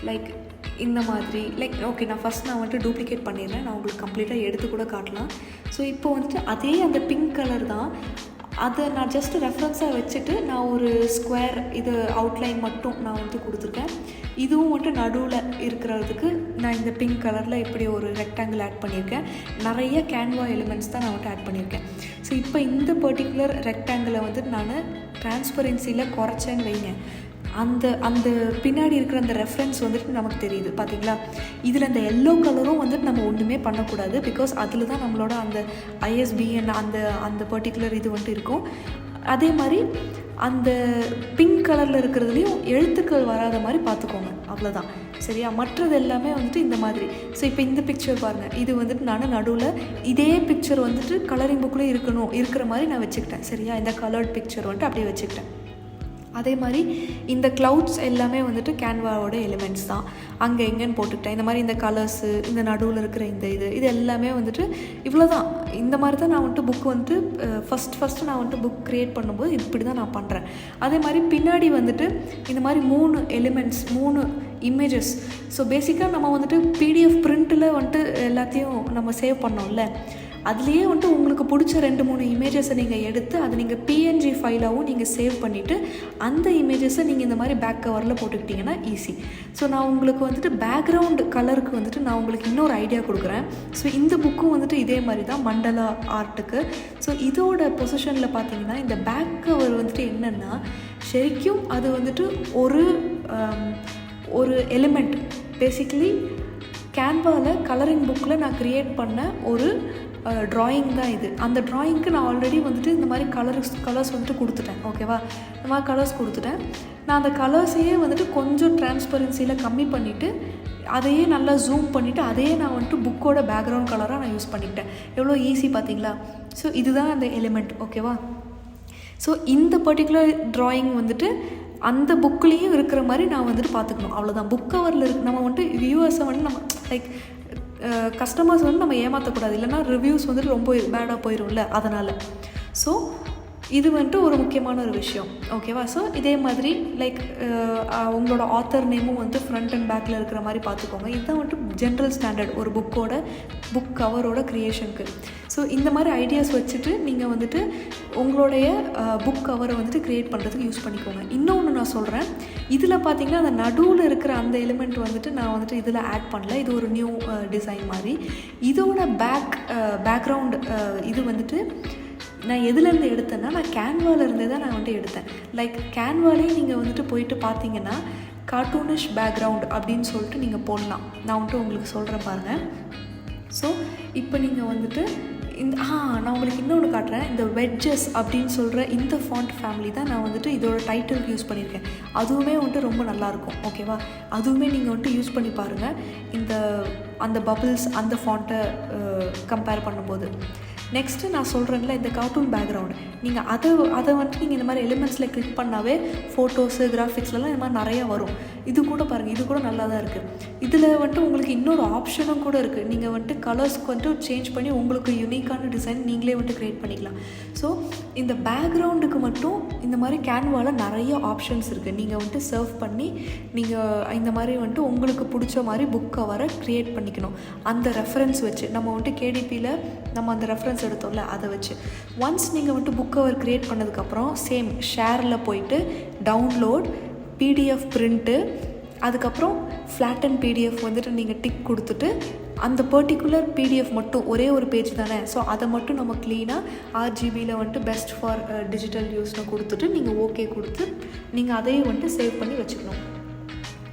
லைக் இந்த மாதிரி லைக் ஓகே நான் வந்துட்டு டூப்ளிகேட் பண்ணிடுறேன், நான் உங்களுக்கு கம்ப்ளீட்டாக எடுத்து கூட காட்டலாம். ஸோ இப்போ வந்துட்டு அதே அந்த பிங்க் கலர் தான், அதை நான் ஜஸ்ட் ரெஃபரன்ஸாக வச்சுட்டு நான் ஒரு ஸ்கொயர் இது அவுட்லைன் மட்டும் நான் வந்துட்டு கொடுத்துருக்கேன். இதுவும் வந்துட்டு நடுவில் இருக்கிறதுக்கு நான் இந்த பிங்க் கலரில் இப்படி ஒரு ரெக்டாங்கிள் ஆட் பண்ணியிருக்கேன். நிறைய கேன்வா எலிமெண்ட்ஸ் தான் நான் வந்துட்டு ஆட் பண்ணியிருக்கேன். ஸோ இப்போ இந்த பர்டிகுலர் ரெக்டாங்கிளை வந்துட்டு நான் டிரான்ஸ்பரன்சியில் குறைச்சேன்னு வைங்க, அந்த அந்த பின்னாடி இருக்கிற அந்த ரெஃபரன்ஸ் வந்துட்டு நமக்கு தெரியுது பார்த்தீங்களா. இதில் அந்த எல்லோ கலரும் வந்துட்டு நம்ம ஒன்றுமே பண்ணக்கூடாது, பிகாஸ் அதில் தான் நம்மளோட அந்த ISBN அந்த அந்த பர்டிகுலர் இது வந்துட்டு இருக்கும். அதே மாதிரி அந்த பிங்க் கலரில் இருக்கிறதுலையும் எழுத்துக்கள் வராத மாதிரி பார்த்துக்கோங்க, அவ்வளோதான் சரியா. மற்றது எல்லாமே வந்துட்டு இந்த மாதிரி. ஸோ இப்போ இந்த பிக்சர் பாருங்கள், இது வந்துட்டு நான் நடுவில் இதே பிக்சர் வந்துட்டு கலரிங் புக்கில் இருக்கிற மாதிரி நான் வச்சுக்கிட்டேன் சரியா. இந்த கலர்ட் பிக்சர் வந்துட்டு அப்படியே வச்சுக்கிட்டேன். அதே மாதிரி இந்த க்ளவுட்ஸ் எல்லாமே வந்துட்டு கேன்வாவோட எலிமெண்ட்ஸ் தான், அங்கே எங்கேன்னு போட்டுக்கிட்டேன். இந்த மாதிரி இந்த கலர்ஸு, இந்த நடுவில் இருக்கிற இந்த இது எல்லாமே வந்துட்டு இவ்வளோ தான். இந்த மாதிரி தான் நான் வந்துட்டு புக் வந்துட்டு ஃபஸ்ட்டு நான் வந்துட்டு புக் க்ரியேட் பண்ணும்போது இப்படி தான் நான் பண்ணுறேன். அதே மாதிரி பின்னாடி வந்துட்டு இந்த மாதிரி 3 எலிமெண்ட்ஸ் 3 இமேஜஸ். ஸோ பேசிக்காக நம்ம வந்துட்டு PDF பிரிண்ட்டில் வந்துட்டு எல்லாத்தையும் நம்ம சேவ் பண்ணோம்ல, அதுலேயே வந்துட்டு உங்களுக்கு பிடிச்ச 2-3 இமேஜஸை நீங்கள் எடுத்து அதை நீங்கள் PNG ஃபைலாகவும் நீங்கள் சேவ் பண்ணிவிட்டு அந்த இமேஜஸை நீங்கள் இந்த மாதிரி பேக் கவரில் போட்டுக்கிட்டிங்கன்னா ஈஸி. ஸோ நான் உங்களுக்கு வந்துட்டு பேக்ரவுண்டு கலருக்கு வந்துட்டு நான் உங்களுக்கு இன்னொரு ஐடியா கொடுக்குறேன். ஸோ இந்த புக்கும் வந்துட்டு இதே மாதிரி தான் மண்டலா ஆர்ட்டுக்கு. ஸோ இதோட பொசிஷனில் பார்த்தீங்கன்னா இந்த பேக் கவர் வந்துட்டு என்னென்னா ஷெரிக்கும் அது வந்துட்டு ஒரு எலிமெண்ட். பேசிக்கலி கேன்வாவில் கலரிங் புக்கில் நான் க்ரியேட் பண்ண ஒரு ட்ராயிங் தான் இது. அந்த ட்ராயிங்க்கு நான் ஆல்ரெடி வந்துட்டு இந்த மாதிரி கலர்ஸ் வந்துட்டு கொடுத்துட்டேன் ஓகேவா. இந்த மாதிரி கலர்ஸ் கொடுத்துட்டேன். நான் அந்த கலர்ஸையே வந்துட்டு கொஞ்சம் டிரான்ஸ்பரன்சியில் கம்மி பண்ணிவிட்டு அதையே நல்லா ஜூம் பண்ணிவிட்டு அதையே நான் வந்துட்டு புக்கோட பேக்ரவுண்ட் கலராக நான் யூஸ் பண்ணிக்கிட்டேன். எவ்வளோ ஈஸி பார்த்தீங்களா. ஸோ இதுதான் அந்த எலிமெண்ட் ஓகேவா. ஸோ இந்த பர்டிகுலர் ட்ராயிங் வந்துட்டு அந்த புக்லேயும் இருக்கிற மாதிரி நான் வந்துட்டு பார்த்துக்கணும், அவ்வளோதான். புக் கவரில் நம்ம வந்துட்டு வியூவர்ஸை வந்து நம்ம லைக் கஸ்டமர்ஸ் வந்து நம்ம ஏமாற்றக்கூடாது, இல்லைனா ரிவ்யூஸ் வந்துட்டு ரொம்ப பேடாக போயிடும்ல, அதனால். ஸோ இது வந்துட்டு ஒரு முக்கியமான ஒரு விஷயம் ஓகேவா. ஸோ இதே மாதிரி லைக் உங்களோட ஆத்தர் நேமும் வந்து ஃப்ரண்ட் அண்ட் பேக்கில் இருக்கிற மாதிரி பார்த்துக்கோங்க. இதுதான் வந்துட்டு ஜென்ரல் ஸ்டாண்டர்ட் ஒரு புக் கவரோட க்ரியேஷனுக்கு. ஸோ இந்த மாதிரி ஐடியாஸ் வச்சுட்டு நீங்கள் வந்துட்டு உங்களுடைய புக் கவரை வந்துட்டு க்ரியேட் பண்ணுறதுக்கு யூஸ் பண்ணிக்கோங்க. இன்னொன்று நான் சொல்கிறேன், இதில் பார்த்தீங்கன்னா அந்த நடுவில் இருக்கிற அந்த எலிமெண்ட் வந்துட்டு நான் வந்துட்டு இதில் ஆட் பண்ணல, இது ஒரு நியூ டிசைன் மாதிரி. இதோட பேக்ரவுண்ட் இது வந்துட்டு நான் எதுலேருந்து எடுத்தேன்னா நான் கேன்வாலேருந்தே தான் நான் வந்துட்டு எடுத்தேன். லைக் கேன்வாலே நீங்கள் வந்துட்டு போயிட்டு பார்த்தீங்கன்னா கார்ட்டூனிஷ் பேக்ரவுண்ட் அப்படின்னு சொல்லிட்டு நீங்கள் போடலாம். நான் வந்துட்டு உங்களுக்கு சொல்கிறேன் பாருங்கள். ஸோ இப்போ நீங்கள் வந்துட்டு நான் உங்களுக்கு இன்னொன்று காட்டுறேன். இந்த வெட்ஜஸ் அப்படின்னு சொல்கிற இந்த ஃபாண்ட் ஃபேமிலி தான் நான் வந்துட்டு இதோட டைட்டிலுக்கு யூஸ் பண்ணியிருக்கேன். அதுவுமே வந்துட்டு ரொம்ப நல்லாயிருக்கும் ஓகேவா. அதுவுமே நீங்கள் வந்துட்டு யூஸ் பண்ணி பாருங்கள், அந்த பபிள்ஸ் அந்த ஃபாண்ட்டை கம்பேர் பண்ணும்போது. நெக்ஸ்ட்டு நான் சொல்கிறேன்ல இந்த கார்ட்டூன் பேக்ரவுண்டு, நீங்கள் அதை வந்துட்டு நீங்கள் இந்த மாதிரி எலிமெண்ட்ஸில் கிளிக் பண்ணாவே ஃபோட்டோஸு கிராஃபிக்ஸ்லாம் இந்த மாதிரி நிறையா வரும். இது கூட பாருங்கள், இது கூட நல்லா தான் இருக்குது. இதில் வந்துட்டு உங்களுக்கு இன்னொரு ஆப்ஷனும் கூட இருக்குது. நீங்கள் வந்துட்டு கலர்ஸ்க்கு வந்துட்டு சேஞ்ச் பண்ணி உங்களுக்கு யூனிக்கான டிசைன் நீங்களே வந்துட்டு க்ரியேட் பண்ணிக்கலாம். ஸோ இந்த பேக்ரவுண்டுக்கு மட்டும் இந்த மாதிரி கேன்வாவில் நிறைய ஆப்ஷன்ஸ் இருக்குது. நீங்கள் வந்துட்டு சர்வ் பண்ணி நீங்கள் இந்த மாதிரி வந்துட்டு உங்களுக்கு பிடிச்ச மாதிரி புக் கவரை க்ரியேட் பண்ணிக்கணும். அந்த ரெஃபரன்ஸ் வச்சு நம்ம வந்துட்டு KDPயில் நம்ம அந்த ரெஃபரன்ஸ் எடுத்தோம்ல அதை வச்சு ஒன்ஸ் நீங்கள் வந்துட்டு புக் கவர் க்ரியேட் பண்ணதுக்கப்புறம் சேம் ஷேரில் போயிட்டு டவுன்லோட் PDF பிரிண்ட்டு, அதுக்கப்புறம் ஃப்ளாட்டன் PDF வந்துட்டு நீங்கள் டிக் கொடுத்துட்டு அந்த பர்டிகுலர் PDF மட்டும் ஒரே ஒரு பேஜ் தானே, ஸோ அதை மட்டும் நம்ம க்ளீனாக RGBயில் வந்துட்டு பெஸ்ட் ஃபார் டிஜிட்டல் யூஸ்னு கொடுத்துட்டு நீங்கள் ஓகே கொடுத்து நீங்கள் அதையும் வந்துட்டு சேவ் பண்ணி வச்சுக்கணும்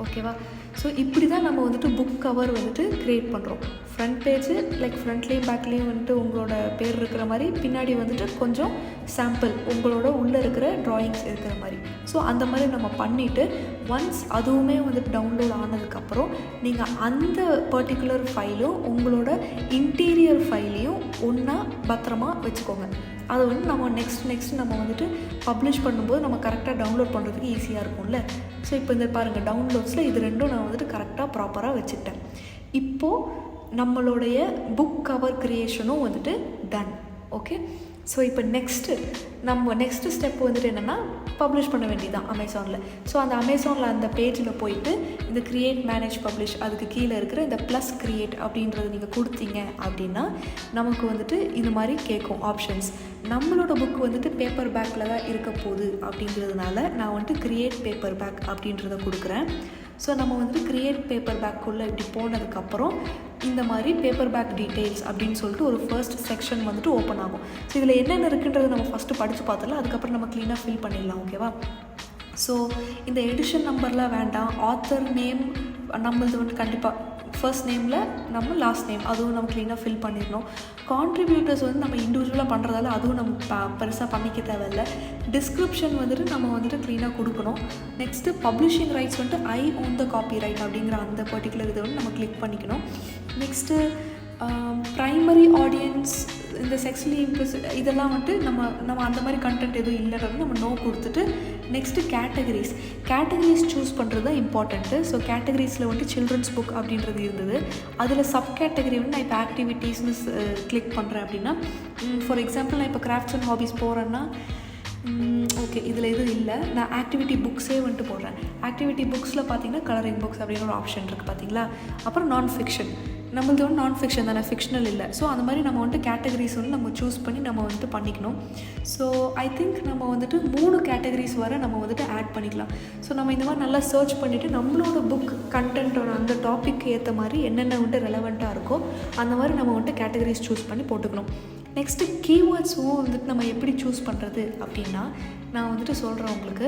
ஓகேவா. ஸோ இப்படி தான் நம்ம வந்துட்டு புக் கவர் வந்துட்டு க்ரியேட் பண்ணுறோம். ஃப்ரண்ட் பேஜு லைக் ஃப்ரண்ட்லேயும் பேக்லேயும் வந்துட்டு உங்களோட பேர் இருக்கிற மாதிரி, பின்னாடி வந்துட்டு கொஞ்சம் சாம்பிள் உங்களோட உள்ளே இருக்கிற ட்ராயிங்ஸ் இருக்கிற மாதிரி. ஸோ அந்த மாதிரி நம்ம பண்ணிவிட்டு ஒன்ஸ் அதுவுமே வந்துட்டு டவுன்லோட் ஆனதுக்கப்புறம் நீங்கள் அந்த பர்டிகுலர் ஃபைலும் உங்களோட இன்டீரியர் ஃபைலையும் ஒன்றா பத்திரமா வச்சுக்கோங்க. அதை வந்து நம்ம நெக்ஸ்ட் நம்ம வந்துட்டு பப்ளிஷ் பண்ணும்போது நம்ம கரெக்டாக டவுன்லோட் பண்ணுறதுக்கு ஈஸியாக இருக்கும்ல. ஸோ இப்போ இந்த பாருங்கள் டவுன்லோட்ஸில் இது ரெண்டும் நான் வந்துட்டு கரெக்டாக ப்ராப்பராக வச்சுக்கிட்டேன். இப்போது நம்மளுடைய புக் கவர் க்ரியேஷனும் வந்துட்டு டன் ஓகே. ஸோ இப்போ நெக்ஸ்ட்டு ஸ்டெப் வந்துட்டு என்னென்னா பப்ளிஷ் பண்ண வேண்டியதான் அமேசானில். ஸோ அந்த அமேசானில் அந்த பேஜில் போயிட்டு இந்த க்ரியேட், மேனேஜ், பப்ளிஷ் அதுக்கு கீழே இருக்கிற இந்த ப்ளஸ் க்ரியேட் அப்படின்றத நீங்கள் கொடுத்தீங்க அப்படின்னா நமக்கு வந்துட்டு இந்த மாதிரி கேட்கும் ஆப்ஷன்ஸ். நம்மளோட புக் வந்துட்டு பேப்பர் பேக்கில் தான் இருக்க போகுது அப்படிங்கிறதுனால நான் வந்துட்டு க்ரியேட் பேப்பர் பேக் அப்படின்றத கொடுக்குறேன். ஸோ நம்ம வந்துட்டு க்ரியேட் பேப்பர் பேக்குள்ளே இப்படி போனதுக்கப்புறம் இந்த மாதிரி பேப்பர் பேக் டீட்டெயில்ஸ் அப்படின்னு சொல்லிட்டு ஒரு ஃபர்ஸ்ட் செக்ஷன் வந்துட்டு ஓப்பன் ஆகும். ஸோ இதில் என்னென்ன இருக்குன்றது நம்ம ஃபஸ்ட்டு படித்து பார்த்துடலாம், அதுக்கப்புறம் நம்ம க்ளீனாக ஃபில் பண்ணிடலாம். ஓகேவா? ஸோ இந்த எடிஷன் நம்பர்லாம் வேண்டாம். ஆத்தர் நேம் நம்மளது வந்துட்டு கண்டிப்பாக ஃபர்ஸ்ட் நேமில் நம்ம லாஸ்ட் நேம் அதுவும் நம்ம க்ளீனாக ஃபில் பண்ணிடணும். கான்ட்ரிபியூட்டர்ஸ் வந்து நம்ம இண்டிவிஜுவலாக பண்ணுறதால அதுவும் நம்ம பெருசாக பண்ணிக்க தேவையில்லை. டிஸ்கிரிப்ஷன் வந்துட்டு நம்ம வந்துட்டு க்ளீனாக கொடுக்கணும். நெக்ஸ்ட்டு பப்ளிஷிங் ரைட்ஸ் வந்துட்டு I own the copyright அப்படிங்கிற அந்த பர்டிகுலர் இதை வந்து நம்ம கிளிக் பண்ணிக்கணும். நெக்ஸ்ட்டு ப்ரைமரி ஆடியன்ஸ், இந்த செக்ஷுவலி இதெல்லாம் வந்துட்டு நம்ம அந்த மாதிரி கண்டென்ட் எதுவும் இல்லைன்னு நம்ம நோ கொடுத்துட்டு நெக்ஸ்ட்டு கேட்டகரிஸ் சூஸ் பண்ணுறது தான் இம்பார்ட்டண்ட்டு. ஸோ கேட்டகரிஸில் வந்துட்டு சில்ட்ரன்ஸ் புக் அப்படின்றது இருந்தது. அதில் சப் கேட்டகரி வந்து நான் இப்போ ஆக்டிவிட்டீஸ்னு கிளிக் பண்ணுறேன் அப்படின்னா, ஃபார் எக்ஸாம்பிள் நான் இப்போ கிராஃப்ட்ஸ் அண்ட் ஹாபிஸ் போகிறேன்னா ஓகே இதில் எதுவும் இல்லை, நான் ஆக்டிவிட்டி புக்ஸே வந்துட்டு போடுறேன். ஆக்டிவிட்டி புக்ஸில் பார்த்தீங்கன்னா கலரிங் புக்ஸ் அப்படின்னு ஒரு ஆப்ஷன் இருக்குது பார்த்தீங்களா. அப்புறம் நான் ஃபிக்ஷன், நம்மளது வந்து நான் ஃபிக்ஷன் தானே, ஃபிக்ஷனல் இல்லை. ஸோ அந்த மாதிரி நம்ம வந்துட்டு கேட்டகரிஸ் வந்து நம்ம சூஸ் பண்ணி நம்ம வந்துட்டு பண்ணிக்கணும். ஸோ ஐ திங்க் நம்ம வந்துட்டு 3 கேட்டகரிஸ் வரை நம்ம வந்துட்டு ஆட் பண்ணிக்கலாம். ஸோ நம்ம இந்த மாதிரி நல்லா சர்ச் பண்ணிவிட்டு நம்மளோட புக் கண்டென்ட்டோட அந்த டாபிக் ஏற்ற மாதிரி என்னென்ன வந்துட்டு ரெலவெண்ட்டாக இருக்கோ அந்த மாதிரி நம்ம வந்துட்டு கேட்டகரிஸ் சூஸ் பண்ணி போட்டுக்கணும். நெக்ஸ்ட்டு கீவேர்ட்ஸும் வந்துட்டு நம்ம எப்படி சூஸ் பண்ணுறது அப்படின்னா, நான் வந்துட்டு சொல்கிறேன் உங்களுக்கு,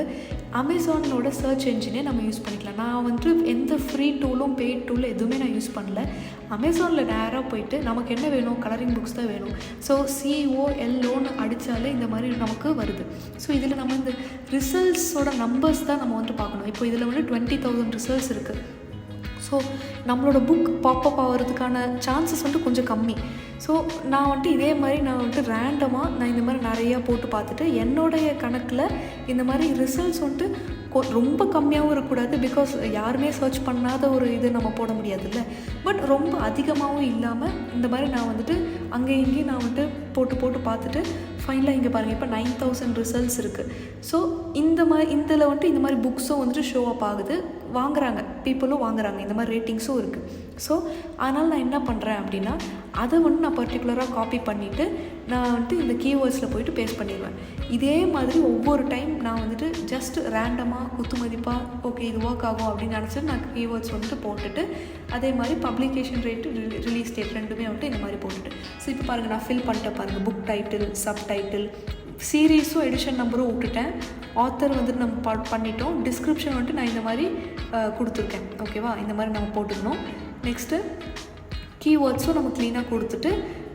அமேசானோட சர்ச் என்ஜினே நம்ம யூஸ் பண்ணிக்கலாம். நான் வந்துட்டு எந்த ஃப்ரீ டூலும் பெய்ட் டூலும் எதுவுமே நான் யூஸ் பண்ணல. அமேசானில் நேராக போயிட்டு நமக்கு என்ன வேணும், கலரிங் புக்ஸ் தான் வேணும். ஸோ COLOன்னு அடித்தாலே இந்த மாதிரி நமக்கு வருது. ஸோ இதில் நம்ம இந்த ரிசல்ட்ஸோட நம்பர்ஸ் தான் நம்ம வந்துட்டு பார்க்கணும். இப்போ இதில் வந்து 20,000 ரிசல்ட்ஸ் இருக்குது. ஸோ நம்மளோட புக் பாப்பப் ஆகிறதுக்கான சான்சஸ் வந்துட்டு கொஞ்சம் கம்மி. ஸோ நான் வந்துட்டு இதே மாதிரி நான் வந்துட்டு ரேண்டமாக நான் இந்த மாதிரி நிறையா போட்டு பார்த்துட்டு என்னுடைய கணக்கில் இந்த மாதிரி ரிசல்ட்ஸ் வந்துட்டு ரொம்ப கம்மியாகவும் இருக்கக்கூடாது. பிகாஸ் யாருமே சர்ச் பண்ணாத ஒரு இது நம்ம போட முடியாதுல்ல. பட் ரொம்ப அதிகமாகவும் இல்லாமல் இந்த மாதிரி நான் வந்துட்டு அங்கே இங்கேயும் நான் வந்துட்டு போட்டு பார்த்துட்டு ஃபைனலாக இங்கே பாருங்கள் இப்போ 9,000 ரிசல்ட்ஸ் இருக்குது. ஸோ இதில் வந்துட்டு இந்த மாதிரி புக்ஸும் வந்துட்டு ஷோ அப் ஆகுது, வாங்குறாங்க, பீப்புளும் வாங்குறாங்க, இந்த மாதிரி ரேட்டிங்ஸும் இருக்குது. ஸோ அதனால் நான் என்ன பண்ணுறேன் அப்படின்னா, அதை வந்து நான் பர்டிகுலராக காப்பி பண்ணிவிட்டு நான் வந்துட்டு இந்த கீவேர்ட்ஸில் போயிட்டு பேஸ்ட் பண்ணிடுவேன். இதே மாதிரி ஒவ்வொரு டைம் நான் வந்துட்டு ஜஸ்ட் ரேண்டமாக குத்து மதிப்பாக ஓகே இது ஒர்க் ஆகும் அப்படின்னு நினச்சிட்டு நான் கீவேர்ட்ஸ் வந்துட்டு போட்டுட்டு அதே மாதிரி பப்ளிகேஷன் ரேட்டு, ரிலீஸ் டேட் ரெண்டுமே வந்துட்டு இந்த மாதிரி போட்டுட்டு ஸோ இப்போ பாருங்கள் நான் ஃபில் பண்ணிட்டேன் பாருங்கள். புக் டைட்டில், சப் டைட்டில், சீரீஸும் எடிஷன் நம்பரும் விட்டுட்டேன், ஆத்தர் வந்துட்டு நம்ம பண்ணிட்டோம், டிஸ்கிரிப்ஷன் வந்துட்டு நான் இந்த மாதிரி கொடுத்துருக்கேன். ஓகேவா? இந்த மாதிரி நம்ம போட்டுக்கணும். நெக்ஸ்ட்டு கீவேர்ட்ஸும் நம்ம க்ளீனாக கொடுத்துட்டு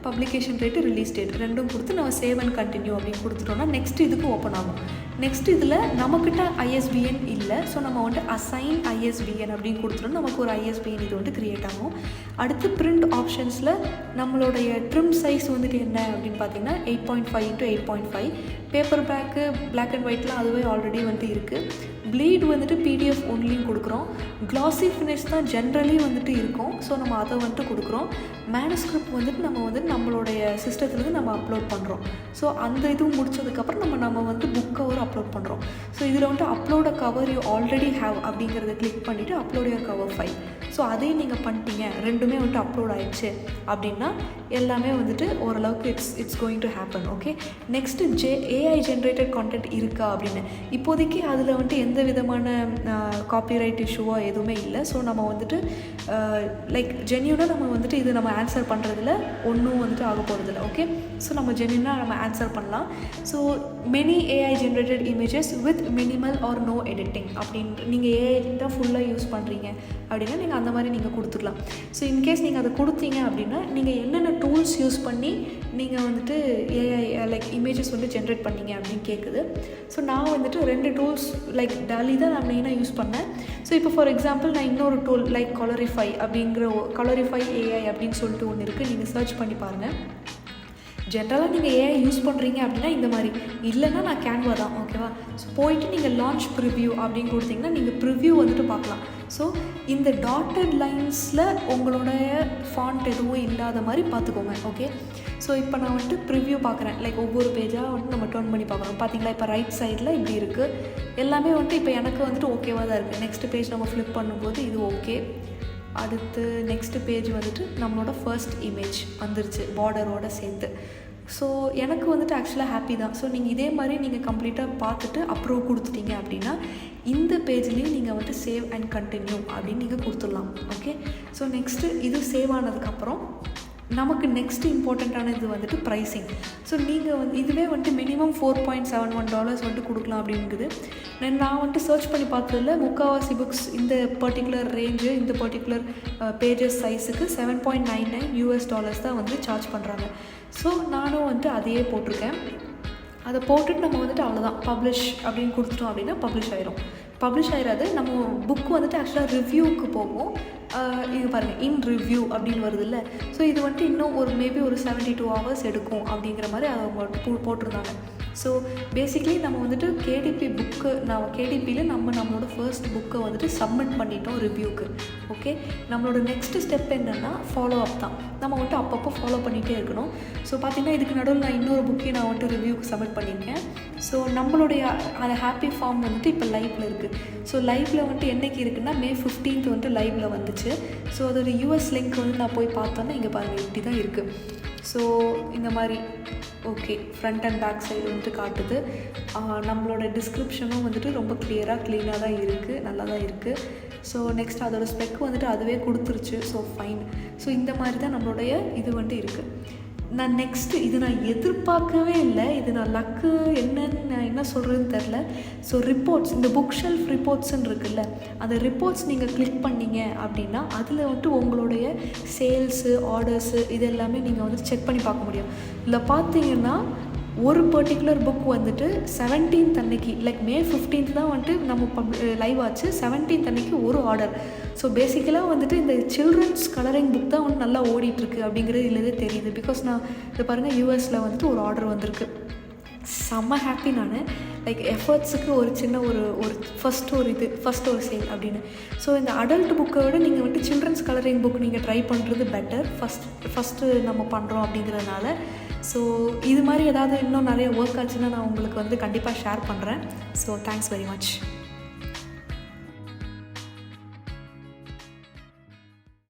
பப்ளிகேஷன் ரேட்டு, ரிலீஸ் டேட் ரெண்டும் கொடுத்து நம்ம சேவ் அண்ட் கண்டினியூ அப்படின்னு கொடுத்துட்டோம்னா நெக்ஸ்ட் இதுக்கு ஓப்பன் ஆகும். நெக்ஸ்ட் இதில் நம்மக்கிட்ட ISBN இல்லை. ஸோ நம்ம வந்துட்டு அசைன் ISBN அப்படின்னு கொடுத்துட்டோம், நமக்கு ஒரு ISBN இது வந்துட்டு க்ரியேட் ஆகும். அடுத்து பிரிண்ட் ஆப்ஷன்ஸில் நம்மளுடைய ட்ரிம் சைஸ் வந்துட்டு என்ன அப்படின்னு பார்த்தீங்கன்னா 8.5 × 8.5. பேப்பர் பேக்கு, பிளாக் அண்ட் ஒயிட்லாம் அதுவே ஆல்ரெடி வந்துட்டு இருக்குது. ப்ளீட் வந்துட்டு PDF ஒன்லியும் கொடுக்குறோம். க்ளாஸி ஃபினிஷ் தான் ஜென்ரலி வந்துட்டு இருக்கும். ஸோ நம்ம அதை வந்துட்டு கொடுக்குறோம். மேனுஸ்கிரிப்ட் வந்துட்டு நம்ம வந்துட்டு நம்மளுடைய சிஸ்டத்துலேருந்து நம்ம அப்லோட் பண்ணுறோம். ஸோ அந்த இதுவும் முடிச்சதுக்கப்புறம் நம்ம வந்துட்டு புக் கவர் அப்லோட் பண்ணுறோம். ஸோ இதில் வந்துட்டு அப்லோட கவர் யூ ஆல்ரெடி ஹேவ் அப்படிங்கிறத கிளிக் பண்ணிவிட்டு upload your cover file. So அதையும் நீங்கள் பண்ணிட்டீங்க, ரெண்டுமே வந்துட்டு அப்லோட் ஆகிடுச்சு அப்படின்னா எல்லாமே வந்துட்டு ஓரளவுக்கு it's going to happen. Okay, next AI generated content இருக்கா அப்படின்னு. இப்போதைக்கு அதில் வந்துட்டு எந்த விதமான காப்பிரைட் இஷ்யூவோ எதுவுமே இல்லை. ஸோ நம்ம வந்துட்டு லைக் ஜென்யூனாக நம்ம வந்துட்டு இது நம்ம ஆன்சர் பண்ணுறதுல ஒன்றும் வந்துட்டு ஆக போகிறதில்ல. ஓகே, ஸோ நம்ம ஜென்யூனாக நம்ம ஆன்சர் பண்ணலாம். So many AI generated images with minimal or no editing அப்படின்ற, நீங்கள் AI தான் ஃபுல்லாக யூஸ் பண்ணுறீங்க அப்படின்னா நீங்கள் அந்த மாதிரி நீங்கள் கொடுத்துக்கலாம். ஸோ இன்கேஸ் நீங்கள் அதை கொடுத்தீங்க அப்படின்னா நீங்கள் என்னென்ன டூல்ஸ் யூஸ் பண்ணி நீங்கள் வந்துட்டு AI லைக் இமேஜஸ் வந்து ஜென்ரேட் பண்ணீங்க அப்படின்னு கேட்குது. ஸோ நான் வந்துட்டு 2 டூல்ஸ் லைக் டாலி தான் நான் மெயினாக யூஸ் பண்ணேன். ஸோ இப்போ ஃபார் எக்ஸாம்பிள் நான் இன்னொரு டூல் லைக் கலரிஃபை அப்படிங்கிற கலரிஃபை AI அப்படின்னு சொல்லிட்டு ஒன்று இருக்குது, நீங்கள் சர்ச் பண்ணி பாருங்கள். ஜென்ரலாக நீங்கள் AI யூஸ் பண்ணுறீங்க அப்படின்னா இந்த மாதிரி, இல்லைன்னா நான் கேன்வா தான். ஓகேவா? ஸோ போயிட்டு நீங்கள் லான்ச் ப்ரிவ்யூ அப்படின்னு கொடுத்தீங்கன்னா நீங்கள் ப்ரிவ்யூ வந்துட்டு பார்க்கலாம். ஸோ இந்த டாட்டட் லைன்ஸில் உங்களுடைய ஃபாண்ட் எதுவும் இல்லாத மாதிரி பார்த்துக்கோங்க. ஓகே, ஸோ ஸோ இப்போ நான் வந்துட்டு ப்ரிவ்யூ பார்க்குறேன். லைக் ஒவ்வொரு பேஜாக வந்துட்டு நம்ம டர்ன் பண்ணி பார்க்குறோம். பார்த்தீங்களா, இப்போ ரைட் சைடில் இப்படி இருக்குது. எல்லாமே வந்துட்டு இப்போ எனக்கு வந்துட்டு ஓகேவாக தான் இருக்குது. நெக்ஸ்ட் பேஜ் நம்ம ஃப்ளிப் பண்ணும்போது இது ஓகே. அடுத்து நெக்ஸ்ட் பேஜ் வந்துட்டு நம்மளோட ஃபர்ஸ்ட் இமேஜ் வந்துருச்சு பார்டரோடு சேர்த்து. ஸோ எனக்கு வந்துட்டு ஆக்சுவலாக ஹாப்பி தான். ஸோ நீங்கள் இதே மாதிரி நீங்கள் கம்ப்ளீட்டாக பார்த்துட்டு அப்ரூவ் கொடுத்துட்டீங்க அப்படின்னா இந்த பேஜ்லேயும் நீங்கள் வந்துட்டு சேவ் அண்ட் கண்டினியூ அப்படின்னு நீங்கள் கொடுத்துடலாம். ஓகே, ஸோ நெக்ஸ்ட்டு இது சேவ் ஆனதுக்கப்புறம் நமக்கு நெக்ஸ்ட்டு இம்பார்ட்டண்ட்டான இது வந்துட்டு ப்ரைஸிங். ஸோ நீங்கள் வந்து இதுவே வந்துட்டு மினிமம் $4.71 வந்துட்டு கொடுக்கலாம் அப்படிங்குது. நான் வந்துட்டு சர்ச் பண்ணி பார்த்ததில்ல, முக்கால்வாசி புக்ஸ் இந்த பர்டிகுலர் ரேஞ்சு, இந்த பர்டிகுலர் பேஜஸ் சைஸுக்கு $7.99 தான் வந்து சார்ஜ் பண்ணுறாங்க. ஸோ நானும் வந்துட்டு அதையே போட்டிருக்கேன். அதை போட்டுட்டு நம்ம வந்துட்டு அவ்வளோதான் பப்ளிஷ் அப்படின்னு கொடுத்துட்டோம் அப்படின்னா பப்ளிஷ் ஆயிரும். பப்ளிஷ் ஆயிடாது, நம்ம புக்கு வந்துட்டு ஆக்சுவலாக ரிவ்யூவுக்கு போகும். இது பாருங்கள், இன் ரிவ்யூ அப்படின்னு வருது இல்லை. ஸோ இது வந்துட்டு இன்னும் ஒரு மேபி ஒரு 72 hours எடுக்கும் அப்படிங்கிற மாதிரி அவங்க போட்டிருந்தாங்க. ஸோ பேசிக்லி நம்ம வந்துட்டு கேடிபியில் நம்மளோட ஃபர்ஸ்ட் புக்கை வந்துட்டு சப்மிட் பண்ணிட்டோம் ரிவ்யூக்கு. ஓகே, நம்மளோட நெக்ஸ்ட்டு ஸ்டெப் என்னென்னா ஃபாலோ அப் தான். நம்ம வந்துட்டு அப்பப்போ ஃபாலோ பண்ணிகிட்டே இருக்கணும். ஸோ பார்த்திங்கன்னா இதுக்கு நடுவில் நான் இன்னொரு புக்கையும் நான் வந்துட்டு ரிவ்யூக்கு சப்மிட் பண்ணியிருக்கேன். ஸோ நம்மளுடைய அந்த ஹாப்பி ஃபார்ம் வந்துட்டு இப்போ லைவில் இருக்குது. ஸோ லைவில் வந்துட்டு என்றைக்கு இருக்குன்னா May 15th வந்துட்டு லைவில் வந்துச்சு. ஸோ அதோட US லிங்க் வந்து நான் போய் பார்த்தோன்னா இங்கே பாருங்கள் இப்படி தான் இருக்குது. ஸோ இந்த மாதிரி okay, front and back side வந்துட்டு காட்டுது. நம்மளோட டிஸ்கிரிப்ஷனும் வந்துட்டு ரொம்ப க்ளீனாக தான் இருக்குது, நல்லா தான் இருக்குது. ஸோ நெக்ஸ்ட் அதோட ஸ்பெக் வந்துட்டு அதுவே கொடுத்துருச்சு. So fine. ஸோ இந்த மாதிரி தான் நம்மளுடைய இது வந்துட்டு இருக்குது. நான் நெக்ஸ்ட்டு இது நான் எதிர்பார்க்கவே இல்லை. இது நான் லக்கு என்னன்னு நான் என்ன சொல்கிறதுன்னு தெரில. ஸோ ரிப்போர்ட்ஸ், இந்த புக் ஷெல்ஃப் ரிப்போர்ட்ஸ்ன்னு இருக்குல்ல, அந்த ரிப்போர்ட்ஸ் நீங்கள் கிளிக் பண்ணிங்க அப்படின்னா அதில் வந்துட்டு உங்களுடைய சேல்ஸு, ஆர்டர்ஸு இது எல்லாமே நீங்கள் வந்து செக் பண்ணி பார்க்க முடியும். இதில் பார்த்தீங்கன்னா ஒரு பர்டிகுலர் புக் வந்துட்டு 17th அன்னைக்கு, லைக் May 15th தான் வந்துட்டு நம்ம லைவ் ஆச்சு. 17th அன்னைக்கு ஒரு ஆர்டர். ஸோ பேசிக்கலாக வந்துட்டு இந்த சில்ட்ரன்ஸ் கலரிங் புக் தான் வந்து நல்லா ஓடிட்டுருக்கு அப்படிங்கிறது இதுலேயே தெரியுது. பிகாஸ் நான் இது பாருங்கள் யூஎஸில் வந்துட்டு ஒரு ஆர்டர் வந்திருக்கு. செம்ம ஹாப்பி நான். லைக் எஃபர்ட்ஸுக்கு ஒரு சின்ன ஒரு ஃபஸ்ட் ஒரு சேல் அப்படின்னு. ஸோ இந்த அடல்ட் புக்கை விட நீங்கள் வந்துட்டு சில்ட்ரன்ஸ் கலரிங் புக் நீங்கள் ட்ரை பண்ணுறது பெட்டர். ஃபஸ்ட்டு நம்ம பண்ணுறோம் அப்படிங்கிறதுனால. ஸோ இது மாதிரி ஏதாவது இன்னும் நிறைய ஒர்க் ஆச்சுன்னா நான் உங்களுக்கு வந்து கண்டிப்பாக ஷேர் பண்ணுறேன். So thanks very much.